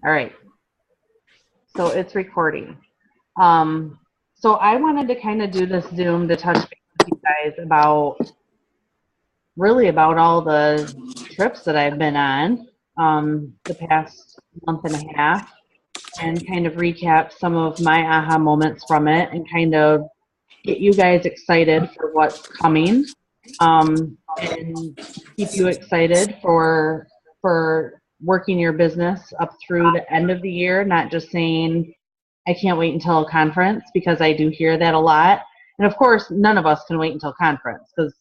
All right, so it's recording. Um, so I wanted to kind of do this Zoom to touch base with you guys about really about all the trips that I've been on the past month and a half and kind of recap some of my aha moments from it and kind of get you guys excited for what's coming and keep you excited for working your business up through the end of the year, not just saying I can't wait until a conference because I do hear that a lot. And of course, none of us can wait until conference because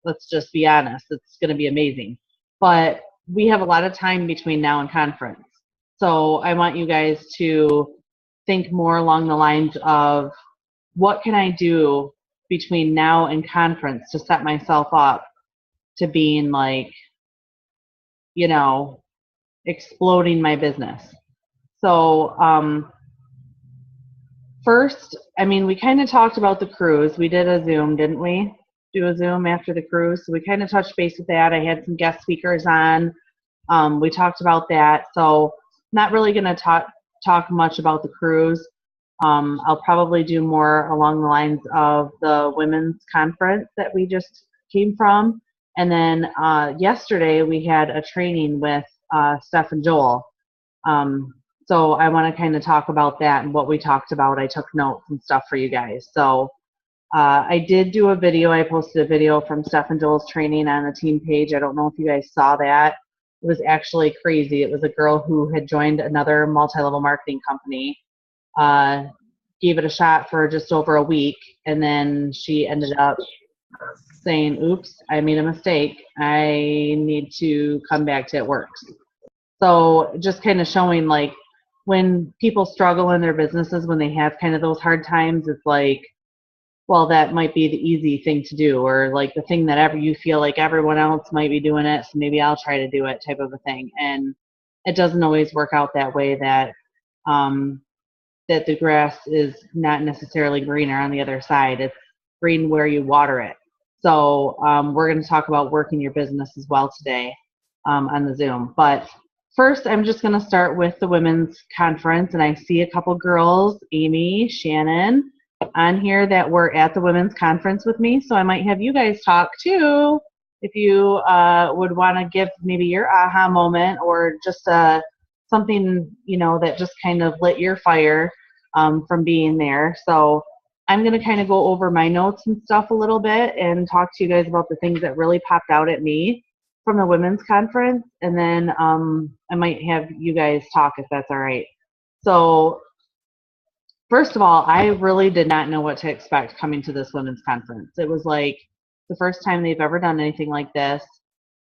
let's just be honest, it's going to be amazing. But we have a lot of time between now and conference. So I want you guys to think more along the lines of what can I do between now and conference to set myself up to being like, you know, exploding my business. So, first, I mean, we kind of talked about the cruise. We did a Zoom, didn't we? Do a Zoom after the cruise. So we kind of touched base with that. I had some guest speakers on. We talked about that. So not really going to talk much about the cruise. I'll probably do more along the lines of the women's conference that we just came from. And then yesterday we had a training with Steph and Joel. So I want to kind of talk about that and what we talked about. I took notes and stuff for you guys. So I did do a video. I posted a video from Steph and Joel's training on the team page. I don't know if you guys saw that. It was actually crazy. It was a girl who had joined another multi-level marketing company, gave it a shot for just over a week, and then she ended up saying, oops, I made a mistake. I need to come back to it works. So just kind of showing like when people struggle in their businesses, when they have kind of those hard times, it's like, well, that might be the easy thing to do, or like the thing that ever you feel like everyone else might be doing it, so maybe I'll try to do it type of a thing. And it doesn't always work out that way, that that the grass is not necessarily greener on the other side. It's green where you water it. So we're going to talk about working your business as well today on the Zoom. But first, I'm just going to start with the women's conference, and I see a couple girls, Amy, Shannon, on here that were at the women's conference with me. So I might have you guys talk too, if you would want to give maybe your aha moment or just something, you know, that just kind of lit your fire from being there. So I'm going to kind of go over my notes and stuff a little bit and talk to you guys about the things that really popped out at me from the women's conference. And then I might have you guys talk if that's all right. So first of all, I really did not know what to expect coming to this women's conference. It was like the first time they've ever done anything like this.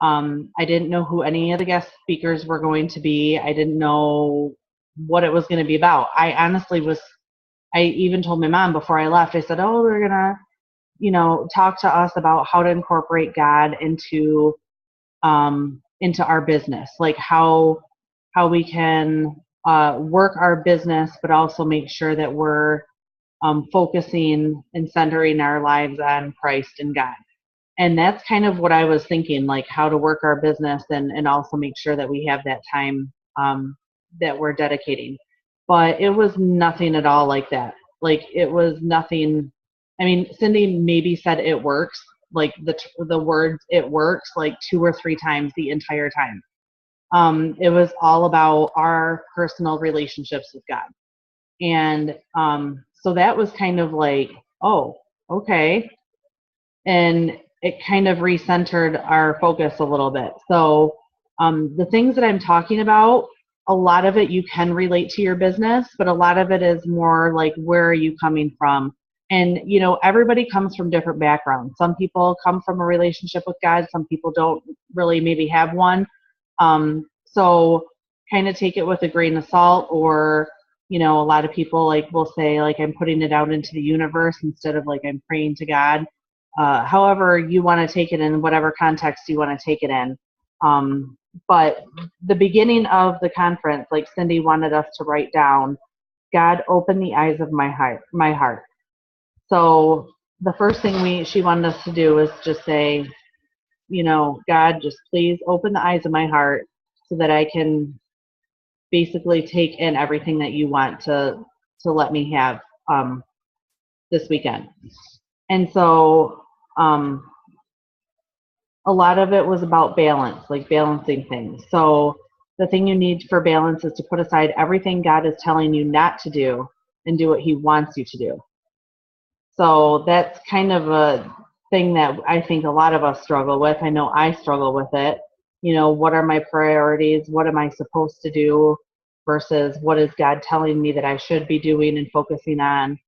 I didn't know who any of the guest speakers were going to be. I didn't know what it was going to be about. I even told my mom before I left, I said, oh, we're going to, you know, talk to us about how to incorporate God into our business, like how we can work our business, but also make sure that we're focusing and centering our lives on Christ and God. And that's kind of what I was thinking, like how to work our business and also make sure that we have that time that we're dedicating. But it was nothing at all like that. Like it was nothing. I mean, Cindy maybe said it works, like the words "it works" like 2 or 3 times the entire time. It was all about our personal relationships with God. And so that was kind of like, oh, okay. And it kind of recentered our focus a little bit. So the things that I'm talking about, a lot of it you can relate to your business, but a lot of it is more like, where are you coming from? And, you know, everybody comes from different backgrounds. Some people come from a relationship with God. Some people don't really maybe have one. So kind of take it with a grain of salt, or, you know, a lot of people like will say like, I'm putting it out into the universe instead of like I'm praying to God. However you want to take it in, whatever context you want to take it in. But the beginning of the conference, like Cindy wanted us to write down, God, open the eyes of my heart. So the first thing she wanted us to do was just say, you know, God, just please open the eyes of my heart so that I can basically take in everything that you want to let me have this weekend. And so a lot of it was about balance, like balancing things. So the thing you need for balance is to put aside everything God is telling you not to do and do what he wants you to do. So that's kind of a thing that I think a lot of us struggle with. I know I struggle with it. You know, what are my priorities? What am I supposed to do versus what is God telling me that I should be doing and focusing on?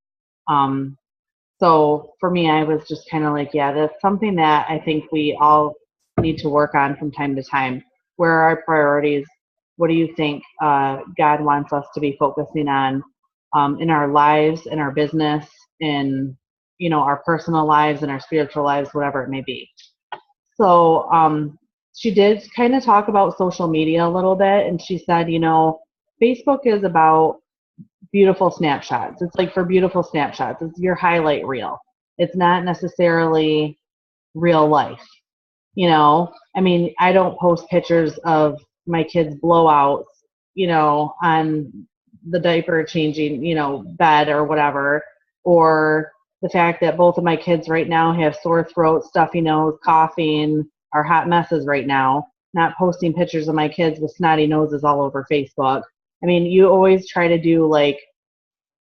So for me, I was just kind of like, yeah, that's something that I think we all need to work on from time to time. Where are our priorities? What do you think God wants us to be focusing on in our lives, in our business, in our personal lives, in our spiritual lives, whatever it may be. So she did kind of talk about social media a little bit, and she said, Facebook is about beautiful snapshots. It's like for beautiful snapshots. It's your highlight reel. It's not necessarily real life. I mean, I don't post pictures of my kids' blowouts, on the diaper changing, bed or whatever, or the fact that both of my kids right now have sore throat, stuffy nose, coughing, are hot messes right now. Not posting pictures of my kids with snotty noses all over Facebook. I mean, you always try to do like,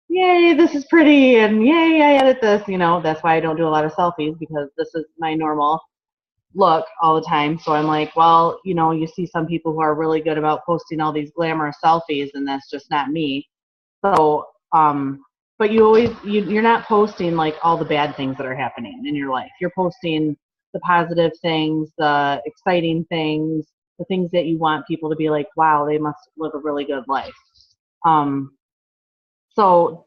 yay, this is pretty, and yay, I edit this, that's why I don't do a lot of selfies, because this is my normal look all the time. So I'm like, well, you see some people who are really good about posting all these glamorous selfies, and that's just not me. So, but you're not posting like all the bad things that are happening in your life. You're posting the positive things, the exciting things, the things that you want people to be like, wow, they must live a really good life. So,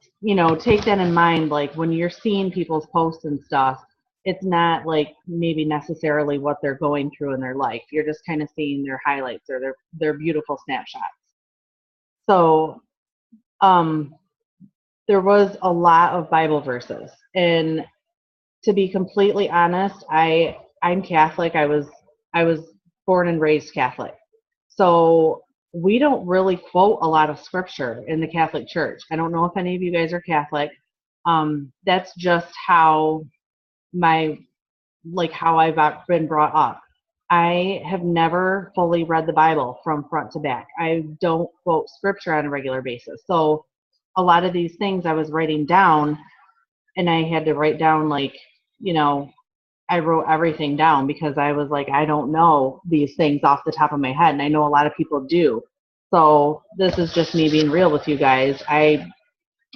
take that in mind, like when you're seeing people's posts and stuff, it's not like maybe necessarily what they're going through in their life. You're just kind of seeing their highlights or their beautiful snapshots. So, there was a lot of Bible verses. And to be completely honest, I'm Catholic. I was born and raised Catholic. So we don't really quote a lot of scripture in the Catholic Church. I don't know if any of you guys are Catholic. That's just how how I've been brought up. I have never fully read the Bible from front to back. I don't quote scripture on a regular basis. So a lot of these things I was writing down, and I had to write down I wrote everything down because I was like, I don't know these things off the top of my head, and I know a lot of people do. So this is just me being real with you guys. I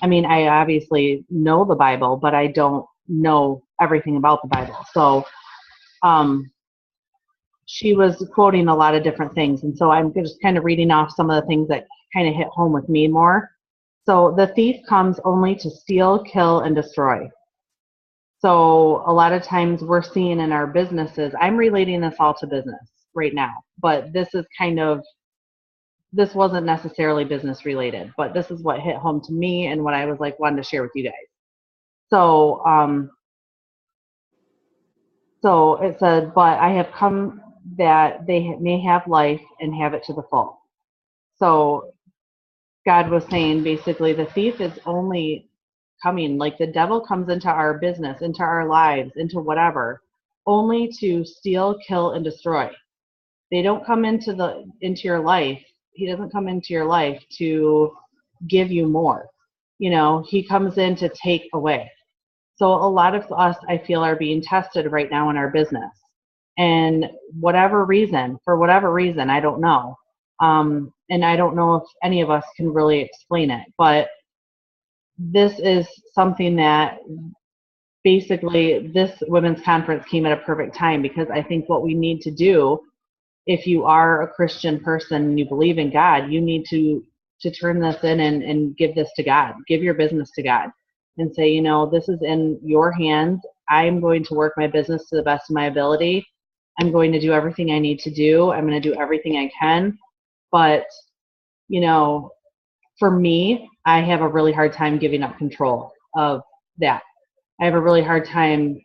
mean, I obviously know the Bible, but I don't know everything about the Bible. So she was quoting a lot of different things, and so I'm just kind of reading off some of the things that kind of hit home with me more. So the thief comes only to steal, kill, and destroy. So a lot of times we're seeing in our businesses, I'm relating this all to business right now, but this wasn't necessarily business related, but this is what hit home to me and what I was like wanted to share with you guys. So, so it said, but I have come that they may have life and have it to the full. So God was saying basically the thief is only coming, like the devil comes into our business, into our lives, into whatever, only to steal, kill, and destroy. They don't come into your life. He doesn't come into your life to give you more. He comes in to take away. So a lot of us, I feel, are being tested right now in our business. And for whatever reason, I don't know. And I don't know if any of us can really explain it, but this is something that basically this women's conference came at a perfect time, because I think what we need to do, if you are a Christian person and you believe in God, you need to turn this in and give this to God. Give your business to God and say, this is in your hands. I'm going to work my business to the best of my ability. I'm going to do everything I need to do. I'm going to do everything I can. But, for me, I have a really hard time giving up control of that. I have a really hard time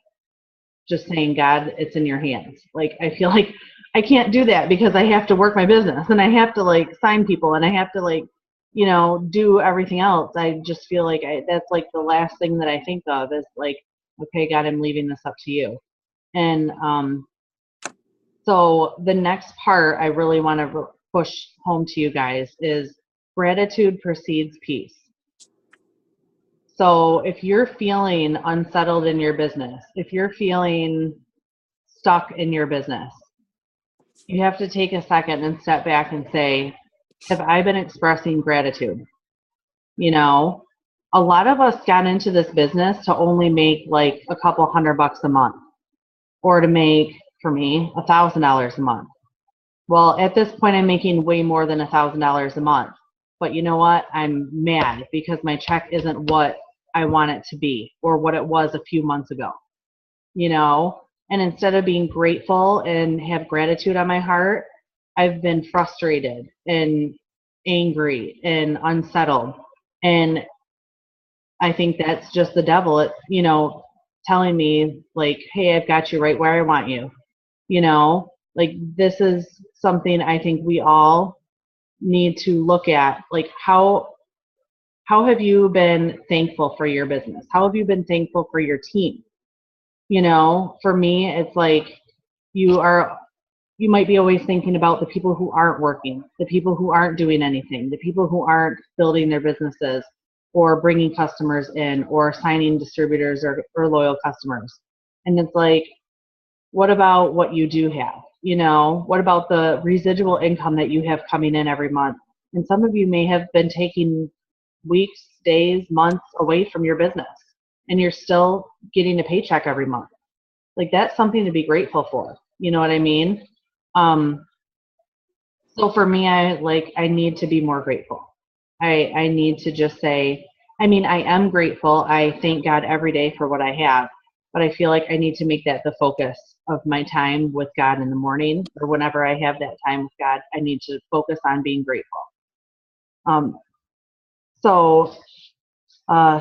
just saying, God, it's in your hands. Like, I feel like I can't do that because I have to work my business and I have to like sign people and I have to like, do everything else. I just feel like that's like the last thing that I think of is like, okay, God, I'm leaving this up to you. And so the next part I really want to push home to you guys is gratitude precedes peace. So if you're feeling unsettled in your business, if you're feeling stuck in your business, you have to take a second and step back and say, have I been expressing gratitude? A lot of us got into this business to only make like a couple $100 a month or to make, for me, $1,000 a month. Well, at this point, I'm making way more than $1,000 a month. But you know what? I'm mad because my check isn't what I want it to be or what it was a few months ago, And instead of being grateful and have gratitude on my heart, I've been frustrated and angry and unsettled. And I think that's just the devil, telling me like, hey, I've got you right where I want you. Like this is something I think we all need to look at. Like how have you been thankful for your business? How have you been thankful for your team? For me, it's like you might be always thinking about the people who aren't working, the people who aren't doing anything, the people who aren't building their businesses or bringing customers in or signing distributors or loyal customers. And it's like, what about what you do have? What about the residual income that you have coming in every month? And some of you may have been taking weeks, days, months away from your business, and you're still getting a paycheck every month. Like that's something to be grateful for. You know what I mean? So for me, I need to be more grateful. I need to just say, I am grateful. I thank God every day for what I have, but I feel like I need to make that the focus of my time with God in the morning or whenever I have that time with God. I need to focus on being grateful. So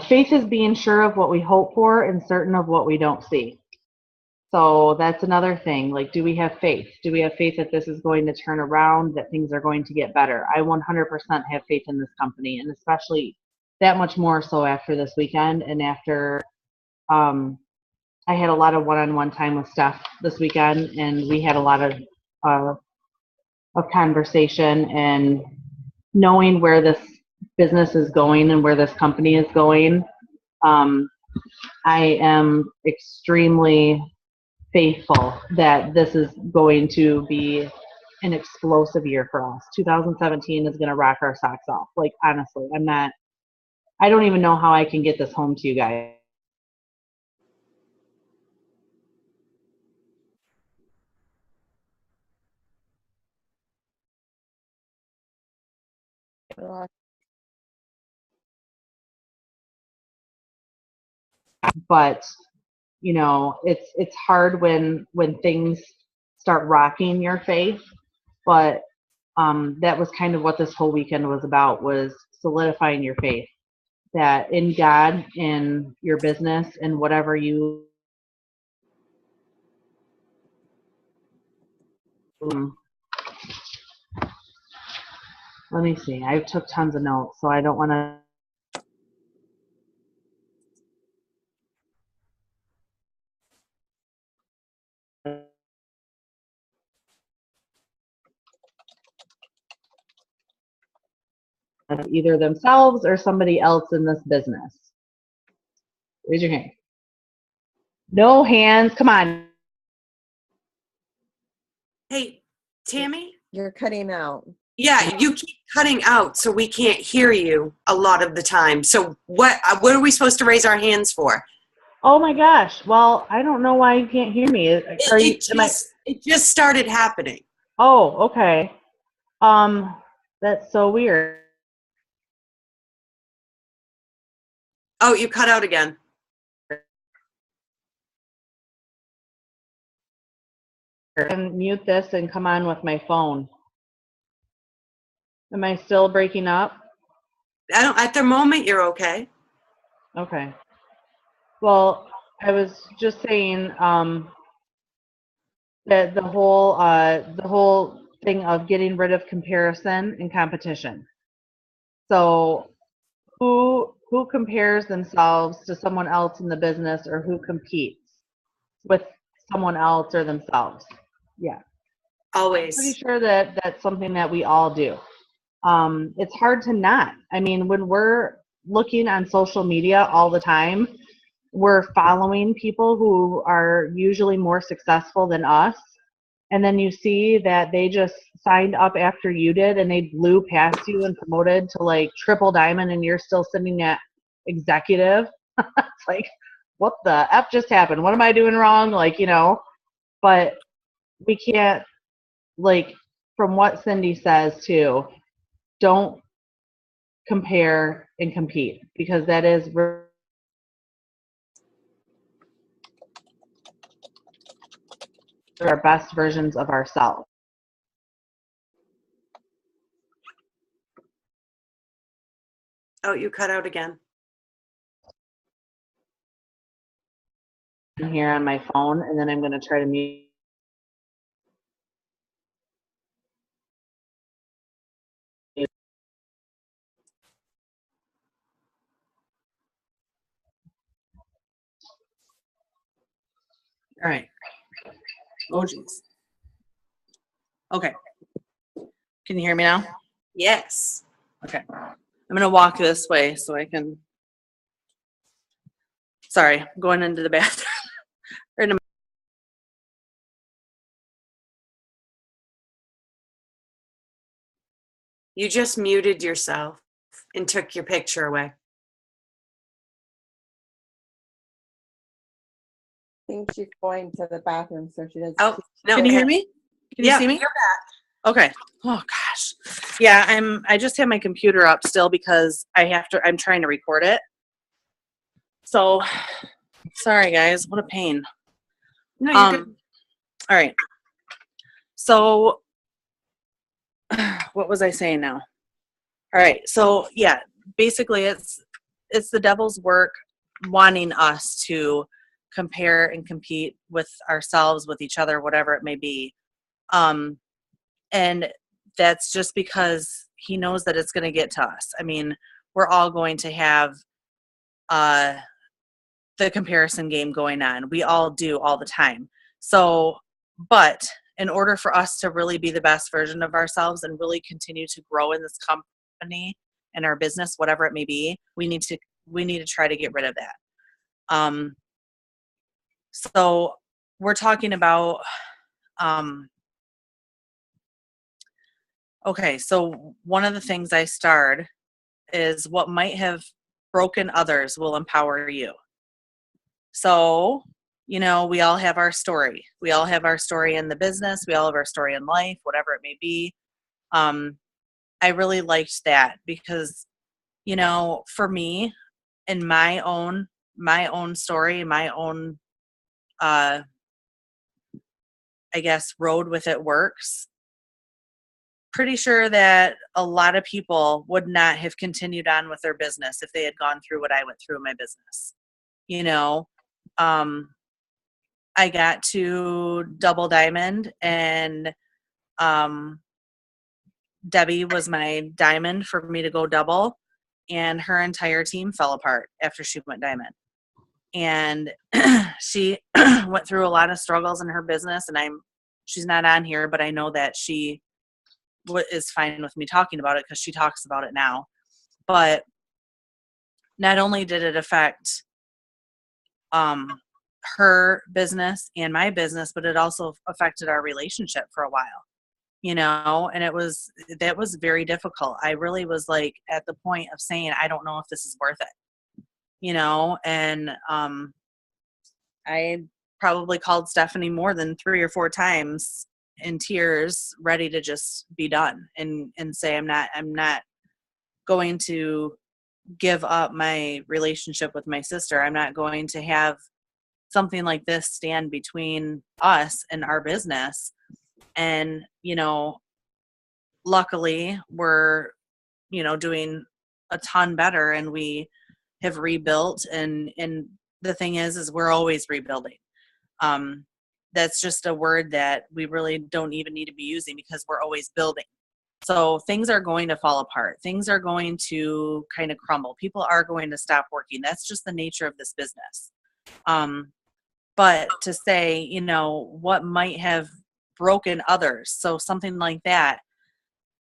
faith is being sure of what we hope for and certain of what we don't see. So that's another thing. Like, do we have faith? Do we have faith that this is going to turn around, that things are going to get better? I 100% have faith in this company, and especially that much more so after this weekend and after I had a lot of one-on-one time with Steph this weekend, and we had a lot of conversation and knowing where this business is going and where this company is going. I am extremely faithful that this is going to be an explosive year for us. 2017 is going to rock our socks off. Like, honestly, I don't even know how I can get this home to you guys. But it's hard when things start rocking your faith. But that was kind of what this whole weekend was about, was solidifying your faith that in God, in your business, and whatever you let me see. I took tons of notes, so I don't want to. Either themselves or somebody else in this business. Raise your hand. No hands. Come on. Hey, Tammy? You're cutting out. Yeah, you keep cutting out, so we can't hear you a lot of the time. So what are we supposed to raise our hands for? Oh my gosh. Well, I don't know why you can't hear me. It just started happening. Oh, okay. That's so weird. Oh, you cut out again. And mute this and come on with my phone. Am I still breaking up? At the moment, you're okay. Okay. Well, I was just saying, The whole thing of getting rid of comparison and competition. So who compares themselves to someone else in the business, or who competes with someone else or themselves? Yeah, pretty Always. sure that that's something that we all do. It's hard to not. I mean, when we're looking on social media all the time, we're following people who are usually more successful than us. And then you see that they just signed up after you did and they blew past you and promoted to like triple diamond, and you're still sitting at executive. It's like, what the F just happened? What am I doing wrong? Like, but we can't, like, from what Cindy says too, don't compare and compete, because that is our best versions of ourselves. Oh, you cut out again. Here on my phone, and then I'm going to try to mute. All right. Oh, geez. Okay. Can you hear me now? Yes. Okay. I'm going to walk this way so I can. Sorry, I'm going into the bathroom. You just muted yourself and took your picture away. I think she's going to the bathroom, so she doesn't. Oh, no. Can you hear me? Can you see me? You're back. Okay. Oh gosh. Yeah, I just have my computer up still because I'm trying to record it. So sorry guys, what a pain. No, you're good. All right. So what was I saying now? All right. So yeah, basically it's the devil's work wanting us to compare and compete with ourselves, with each other, whatever it may be. And that's just because he knows that it's going to get to us. I mean, we're all going to have the comparison game going on. We all do all the time. So, but in order for us to really be the best version of ourselves and really continue to grow in this company and our business, whatever it may be, we need to try to get rid of that. So we're talking about, okay, so one of the things I starred is what might have broken others will empower you. So, we all have our story. We all have our story in the business. We all have our story in life, whatever it may be. I really liked that because, for me, in my own story, my own, I guess, road with it works. Pretty sure that a lot of people would not have continued on with their business if they had gone through what I went through in my business. I got to double diamond, and Debbie was my diamond for me to go double, and her entire team fell apart after she went diamond. And she went through a lot of struggles in her business, and she's not on here, but I know that she is fine with me talking about it because she talks about it now. But not only did it affect her business and my business, but it also affected our relationship for a while, and that was very difficult. I really was like at the point of saying, I don't know if this is worth it, and I probably called Stefani more than 3 or 4 times in tears, ready to just be done and say, I'm not going to give up my relationship with my sister. I'm not going to have something like this stand between us and our business. And, luckily we're, doing a ton better, and we have rebuilt, and the thing is we're always rebuilding. that's just a word that we really don't even need to be using because we're always building. So things are going to fall apart. Things are going to kind of crumble. People are going to stop working. That's just the nature of this business. But to say, you know, what might have broken others. So something like that,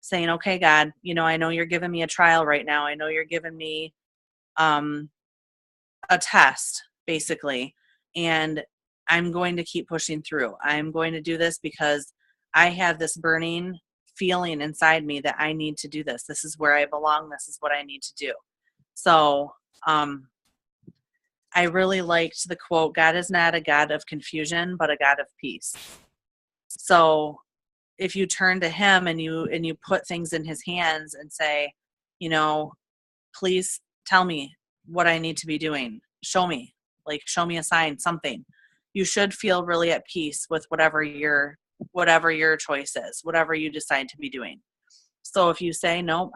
saying, okay, God, you know, I know you're giving me a trial right now. I know you're giving me a test, basically. And I'm going to keep pushing through. I'm going to do this because I have this burning feeling inside me that I need to do this. This is where I belong. This is what I need to do. So I really liked the quote, God is not a God of confusion, but a God of peace. So if you turn to him and you put things in his hands and say, you know, please tell me what I need to be doing. Show me a sign, something. You should feel really at peace with whatever your choice is, whatever you decide to be doing. So if you say, no,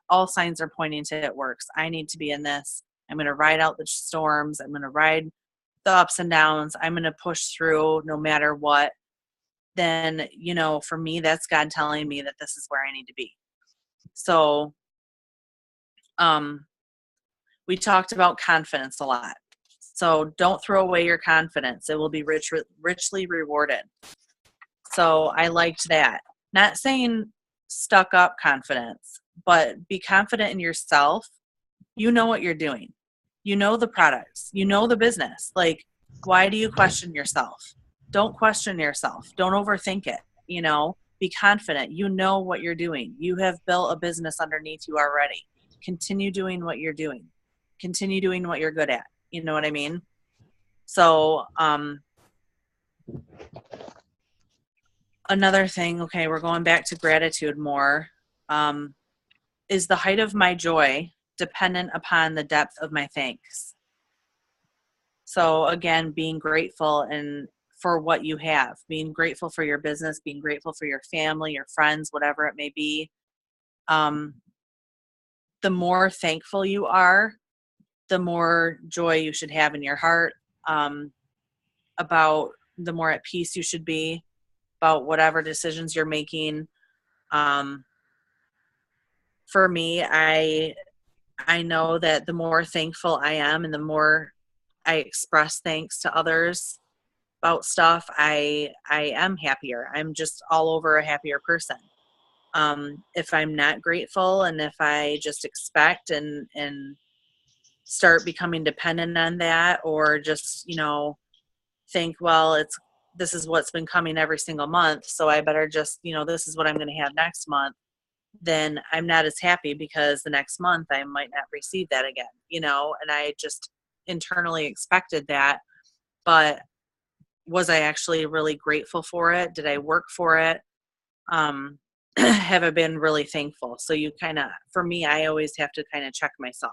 all signs are pointing to it works. I need to be in this. I'm going to ride out the storms. I'm going to ride the ups and downs. I'm going to push through no matter what. Then, you know, for me, that's God telling me that this is where I need to be. So, we talked about confidence a lot. So don't throw away your confidence. It will be richly rewarded. So I liked that. Not saying stuck up confidence, but be confident in yourself. You know what you're doing. You know the products. You know the business. Like, why do you question yourself? Don't question yourself. Don't overthink it. You know, be confident. You know what you're doing. You have built a business underneath you already. Continue doing what you're doing. Continue doing what you're good at. You know what I mean? So, another thing, okay, we're going back to gratitude more. Is the height of my joy dependent upon the depth of my thanks? So again, being grateful and for what you have, being grateful for your business, being grateful for your family, your friends, whatever it may be. The more thankful you are, the more joy you should have in your heart, about the more at peace you should be about whatever decisions you're making. For me, I know that the more thankful I am and the more I express thanks to others about stuff, I am happier. I'm just all over a happier person. If I'm not grateful and if I just expect and start becoming dependent on that, or just, you know, think, well, this is what's been coming every single month, so I better just, you know, this is what I'm going to have next month, then I'm not as happy because the next month I might not receive that again, you know, and I just internally expected that. But was I actually really grateful for it? Did I work for it? Have I been really thankful? So you kind of, for me, I always have to kind of check myself.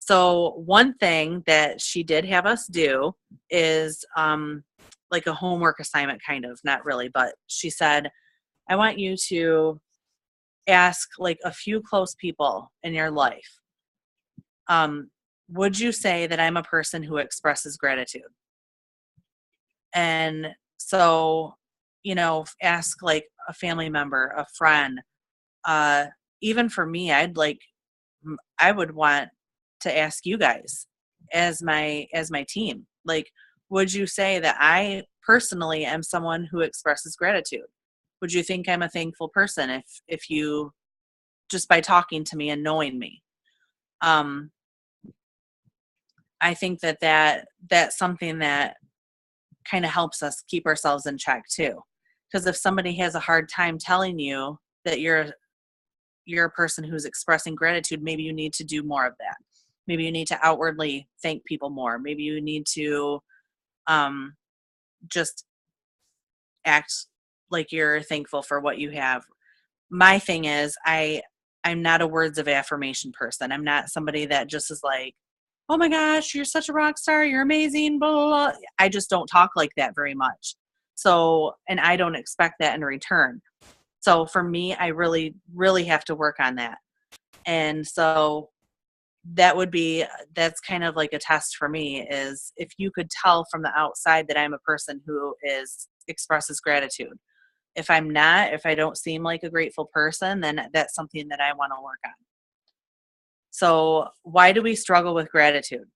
So one thing that she did have us do is like a homework assignment, kind of, not really, but she said, I want you to ask like a few close people in your life. Would you say that I'm a person who expresses gratitude? And so, you know, ask like a family member, a friend. Even for me, I would want to ask you guys as my team. Like, would you say that I personally am someone who expresses gratitude? Would you think I'm a thankful person if you, just by talking to me and knowing me? I think that's something that kind of helps us keep ourselves in check too. Because if somebody has a hard time telling you that you're a person who's expressing gratitude, maybe you need to do more of that. Maybe you need to outwardly thank people more. Maybe you need to just act like you're thankful for what you have. My thing is, I'm not a words of affirmation person. I'm not somebody that just is like, oh my gosh, you're such a rock star, you're amazing, blah, blah, blah. I just don't talk like that very much. So, and I don't expect that in return. So for me, I really, really have to work on that. And so that's kind of like a test for me, is if you could tell from the outside that I'm a person who expresses gratitude. If I'm not, if I don't seem like a grateful person, then that's something that I want to work on. So why do we struggle with gratitude?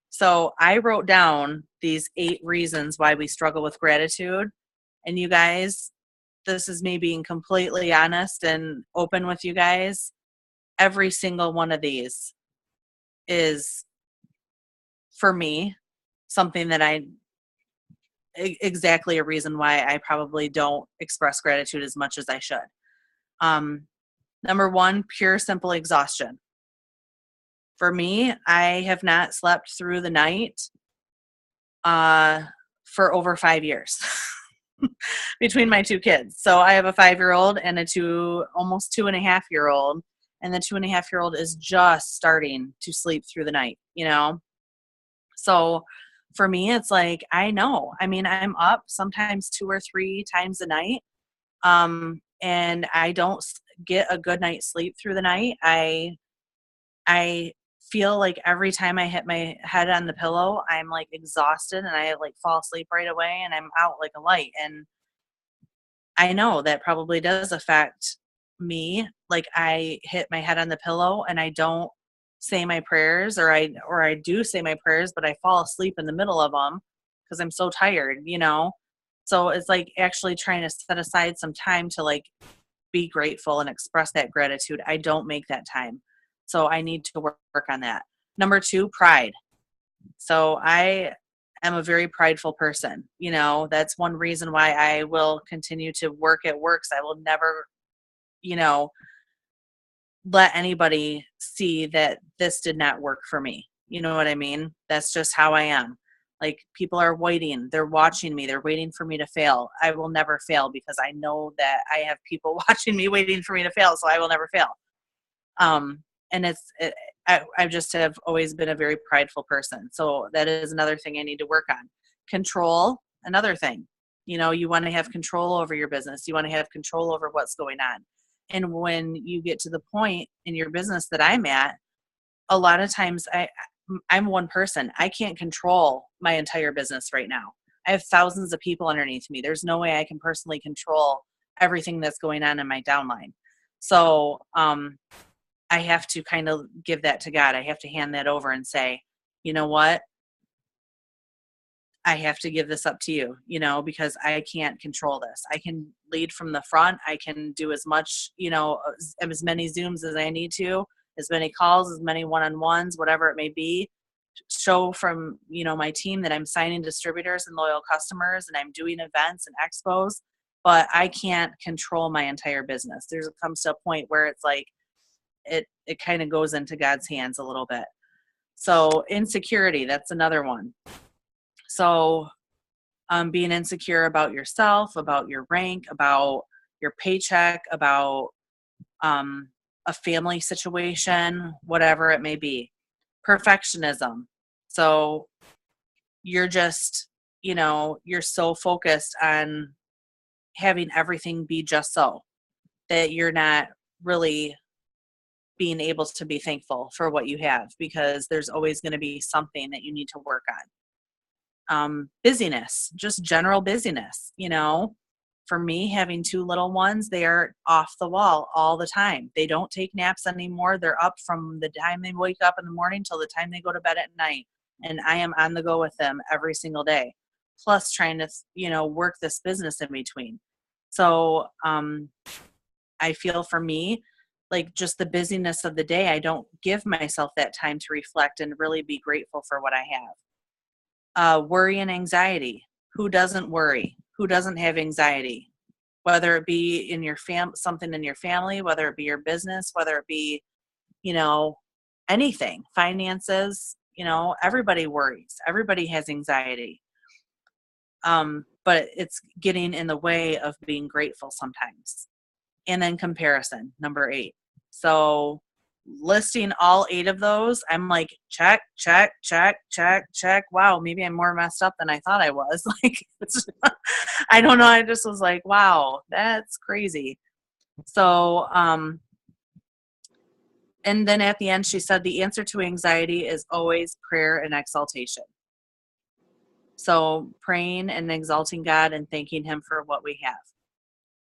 So I wrote down these 8 reasons why we struggle with gratitude. And you guys, this is me being completely honest and open with you guys. Every single one of these is, for me, something that exactly a reason why I probably don't express gratitude as much as I should. Number 1, pure, simple exhaustion. For me, I have not slept through the night for over 5 years between my 2 kids. So I have a 5-year-old and almost 2.5-year-old, and the 2.5-year-old is just starting to sleep through the night, So for me, it's like, I know. I mean, I'm up sometimes 2 or 3 times a night, and I don't get a good night's sleep through the night. I feel like every time I hit my head on the pillow, I'm like exhausted and I like fall asleep right away and I'm out like a light. And I know that probably does affect me. Like, I hit my head on the pillow and I don't say my prayers, or I do say my prayers, but I fall asleep in the middle of them because I'm so tired, So it's like actually trying to set aside some time to like be grateful and express that gratitude. I don't make that time. So I need to work on that. Number 2, pride. So I am a very prideful person. That's one reason why I will continue to work at Works. I will never, let anybody see that this did not work for me. You know what I mean? That's just how I am. Like, people are waiting. They're watching me. They're waiting for me to fail. I will never fail because I know that I have people watching me waiting for me to fail. So I will never fail. And I just have always been a very prideful person. So that is another thing I need to work on. Control, another thing. You want to have control over your business. You want to have control over what's going on. And when you get to the point in your business that I'm at, a lot of times I'm one person. I can't control my entire business right now. I have thousands of people underneath me. There's no way I can personally control everything that's going on in my downline. So, I have to kind of give that to God. I have to hand that over and say, you know what? I have to give this up to you, because I can't control this. I can lead from the front. I can do as much, as many Zooms as I need to, as many calls, as many one-on-ones, whatever it may be. Show from, my team that I'm signing distributors and loyal customers and I'm doing events and expos, but I can't control my entire business. There comes to a point where it's like, it kind of goes into God's hands a little bit. So insecurity, that's another one. So being insecure about yourself, about your rank, about your paycheck, about a family situation, whatever it may be. Perfectionism. So you're just, you're so focused on having everything be just so that you're not really being able to be thankful for what you have, because there's always going to be something that you need to work on. Busyness, just general busyness, for me, having 2 little ones, they are off the wall all the time. They don't take naps anymore. They're up from the time they wake up in the morning till the time they go to bed at night. And I am on the go with them every single day, plus trying to, work this business in between. So I feel for me, like, just the busyness of the day, I don't give myself that time to reflect and really be grateful for what I have. Worry and anxiety. Who doesn't worry? Who doesn't have anxiety? Whether it be in your something in your family, whether it be your business, whether it be, anything, finances, everybody worries. Everybody has anxiety. But it's getting in the way of being grateful sometimes. And then comparison, number 8. So listing all 8 of those, I'm like, check, check, check, check, check. Wow, maybe I'm more messed up than I thought I was. Like, I don't know. I just was like, wow, that's crazy. So, And then at the end, she said, the answer to anxiety is always prayer and exaltation. So praying and exalting God and thanking him for what we have.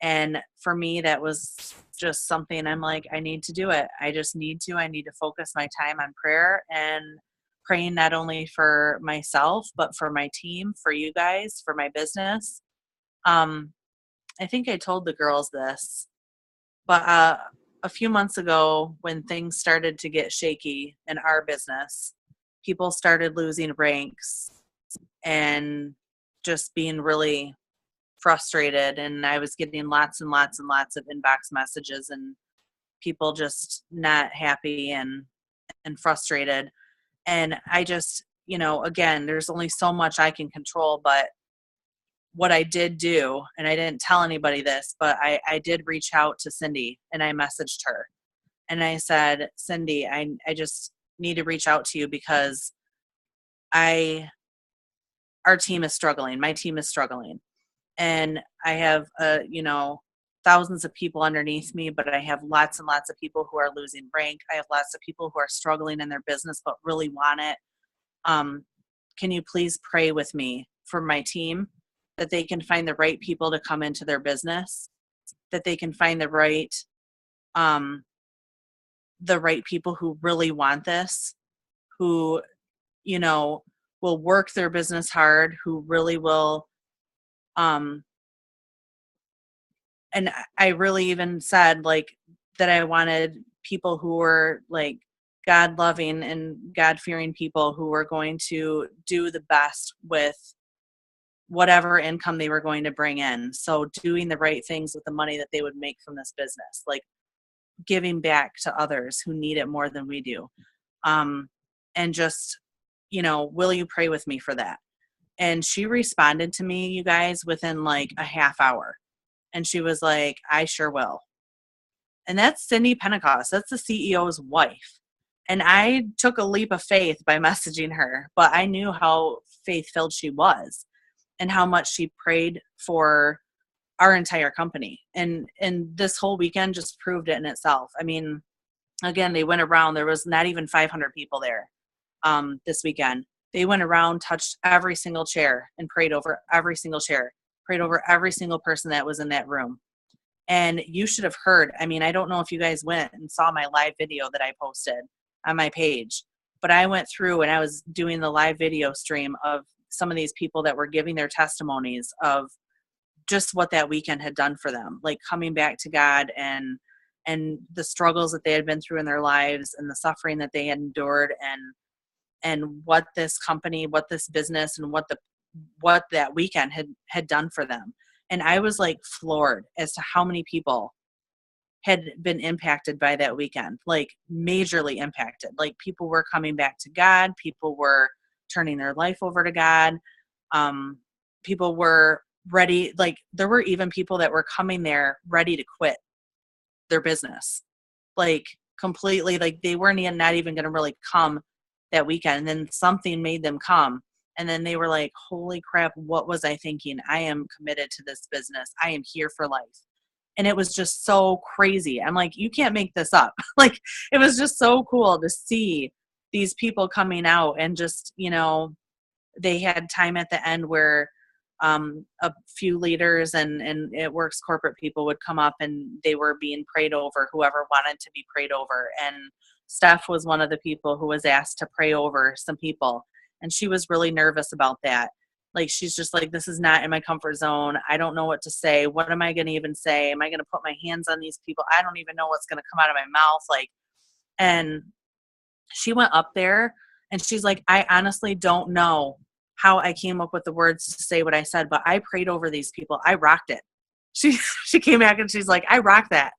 And for me, that was just something I'm like, I need to do it. I need to focus my time on prayer and praying not only for myself, but for my team, for you guys, for my business. I think I told the girls this, but a few months ago when things started to get shaky in our business, people started losing ranks and just being really frustrated, and I was getting lots and lots and lots of inbox messages and people just not happy and frustrated. And I just, again, there's only so much I can control, but what I did do, and I didn't tell anybody this, but I did reach out to Cindy and I messaged her and I said, Cindy, I just need to reach out to you because our team is struggling. My team is struggling. And I have, thousands of people underneath me, but I have lots and lots of people who are losing rank. I have lots of people who are struggling in their business, but really want it. Can you please pray with me for my team that they can find the right people to come into their business, that they can find the right people who really want this, who, will work their business hard, who really will, and I really even said like that I wanted people who were like God loving and God fearing people who were going to do the best with whatever income they were going to bring in. So doing the right things with the money that they would make from this business, like giving back to others who need it more than we do. And just, will you pray with me for that? And she responded to me, you guys, within like a half hour. And she was like, I sure will. And that's Cindy Pentecost. That's the CEO's wife. And I took a leap of faith by messaging her, but I knew how faith-filled she was and how much she prayed for our entire company. And this whole weekend just proved it in itself. I mean, again, they went around, there was not even 500 people there this weekend. They went around, touched every single chair and prayed over every single chair, prayed over every single person that was in that room. And you should have heard, I mean, I don't know if you guys went and saw my live video that I posted on my page, but I went through and I was doing the live video stream of some of these people that were giving their testimonies of just what that weekend had done for them, like coming back to God and the struggles that they had been through in their lives and the suffering that they had endured and what this company, what this business, and what that weekend had done for them. And I was like floored as to how many people had been impacted by that weekend, like majorly impacted. Like people were coming back to God. People were turning their life over to God. People were ready. Like there were even people that were coming there ready to quit their business, like completely, like they weren't not even going to really come that weekend. And then something made them come. And then they were like, holy crap, what was I thinking? I am committed to this business. I am here for life. And it was just so crazy. I'm like, you can't make this up. Like, it was just so cool to see these people coming out and just, they had time at the end where a few leaders and It Works corporate people would come up and they were being prayed over, whoever wanted to be prayed over. And Steph was one of the people who was asked to pray over some people. And she was really nervous about that. Like, she's just like, this is not in my comfort zone. I don't know what to say. What am I going to even say? Am I going to put my hands on these people? I don't even know what's going to come out of my mouth. Like, and she went up there and she's like, I honestly don't know how I came up with the words to say what I said, but I prayed over these people. I rocked it. She came back and she's like, I rocked that.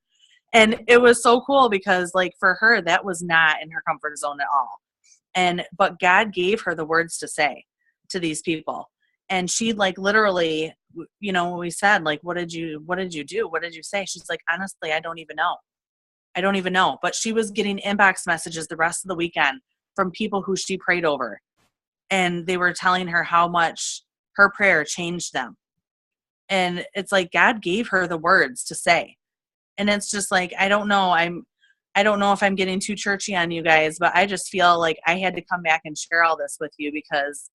And it was so cool because like for her, that was not in her comfort zone at all. But God gave her the words to say to these people. And she like literally, when we said like, what did you do? What did you say? She's like, honestly, I don't even know. But she was getting inbox messages the rest of the weekend from people who she prayed over. And they were telling her how much her prayer changed them. And it's like, God gave her the words to say. And it's just like, I don't know. I don't know if I'm getting too churchy on you guys, but I just feel like I had to come back and share all this with you because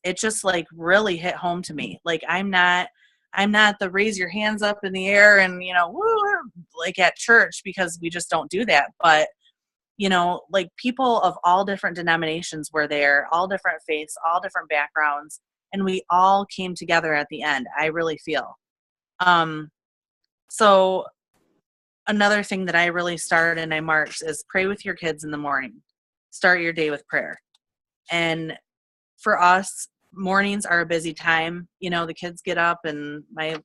it just like really hit home to me. Like I'm not the raise your hands up in the air and, woo, like at church, because we just don't do that. But, like people of all different denominations were there, all different faiths, all different backgrounds, and we all came together at the end, I really feel. So another thing that I really started and I marched is pray with your kids in the morning. Start your day with prayer. And for us, mornings are a busy time. The kids get up, and my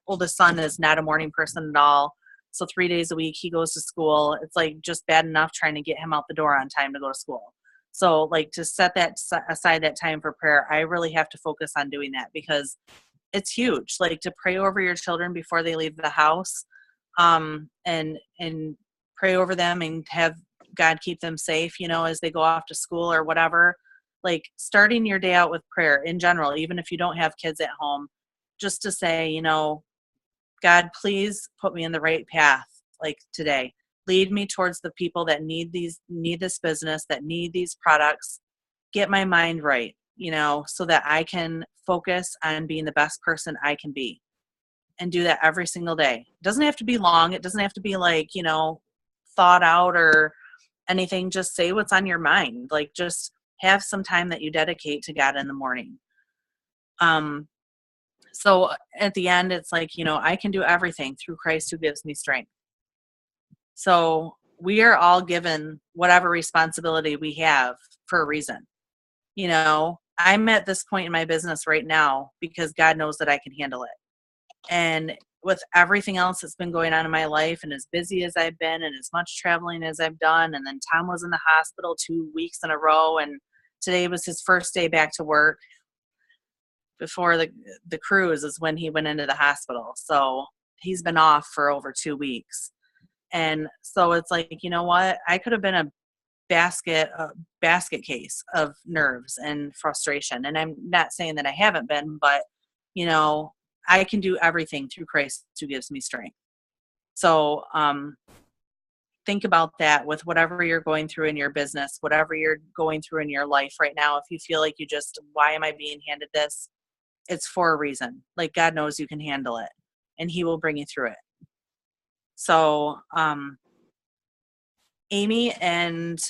oldest son is not a morning person at all. So 3 days a week he goes to school. It's like just bad enough trying to get him out the door on time to go to school. So like to set that aside, that time for prayer, I really have to focus on doing that because it's huge. Like to pray over your children before they leave the house, and pray over them and have God keep them safe, as they go off to school or whatever. Like starting your day out with prayer in general, even if you don't have kids at home, just to say, God, please put me in the right path. Like today, lead me towards the people that need this business, that need these products. Get my mind right, so that I can focus on being the best person I can be, and do that every single day. It doesn't have to be long. It doesn't have to be like, thought out or anything. Just say what's on your mind. Like just have some time that you dedicate to God in the morning. So at the end, it's like, I can do everything through Christ who gives me strength. So we are all given whatever responsibility we have for a reason. I'm at this point in my business right now because God knows that I can handle it. And with everything else that's been going on in my life, and as busy as I've been and as much traveling as I've done, and then Tom was in the hospital 2 weeks in a row, and today was his first day back to work before the cruise is when he went into the hospital. So he's been off for over 2 weeks. And so it's like, you know what? I could have been a basket case of nerves and frustration. And I'm not saying that I haven't been, but, I can do everything through Christ who gives me strength. So think about that with whatever you're going through in your business, whatever you're going through in your life right now. If you feel like why am I being handed this? It's for a reason. Like God knows you can handle it, and he will bring you through it. So Amy and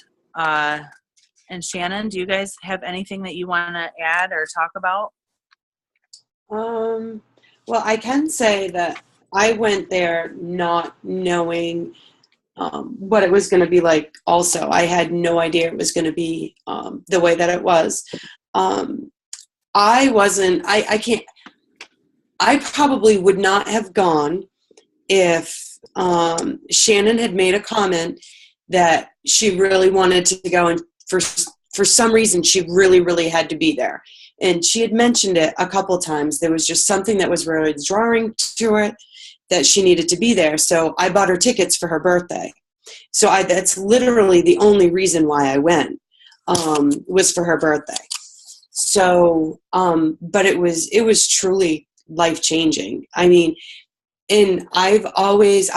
Shannon, do you guys have anything that you want to add or talk about? Well, I can say that I went there not knowing what it was going to be like. Also, I had no idea it was going to be the way that it was. I probably would not have gone if Shannon had made a comment that she really wanted to go, and for some reason she really, really had to be there. And she had mentioned it a couple times. There was just something that was really drawing to it that she needed to be there. So I bought her tickets for her birthday. So that's literally the only reason why I went, was for her birthday. So, but it was truly life-changing. I mean, and I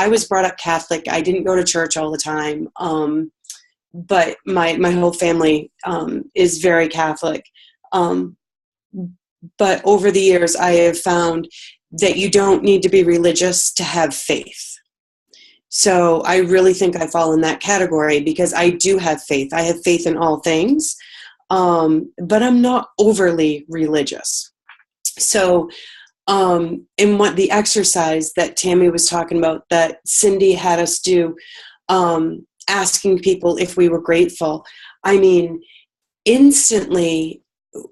was brought up Catholic. I didn't go to church all the time. But my whole family, is very Catholic. But over the years, I have found that you don't need to be religious to have faith. So I really think I fall in that category because I do have faith. I have faith in all things, but I'm not overly religious. So, and what the exercise that Tammy was talking about, that Cindy had us do, asking people if we were grateful. I mean, instantly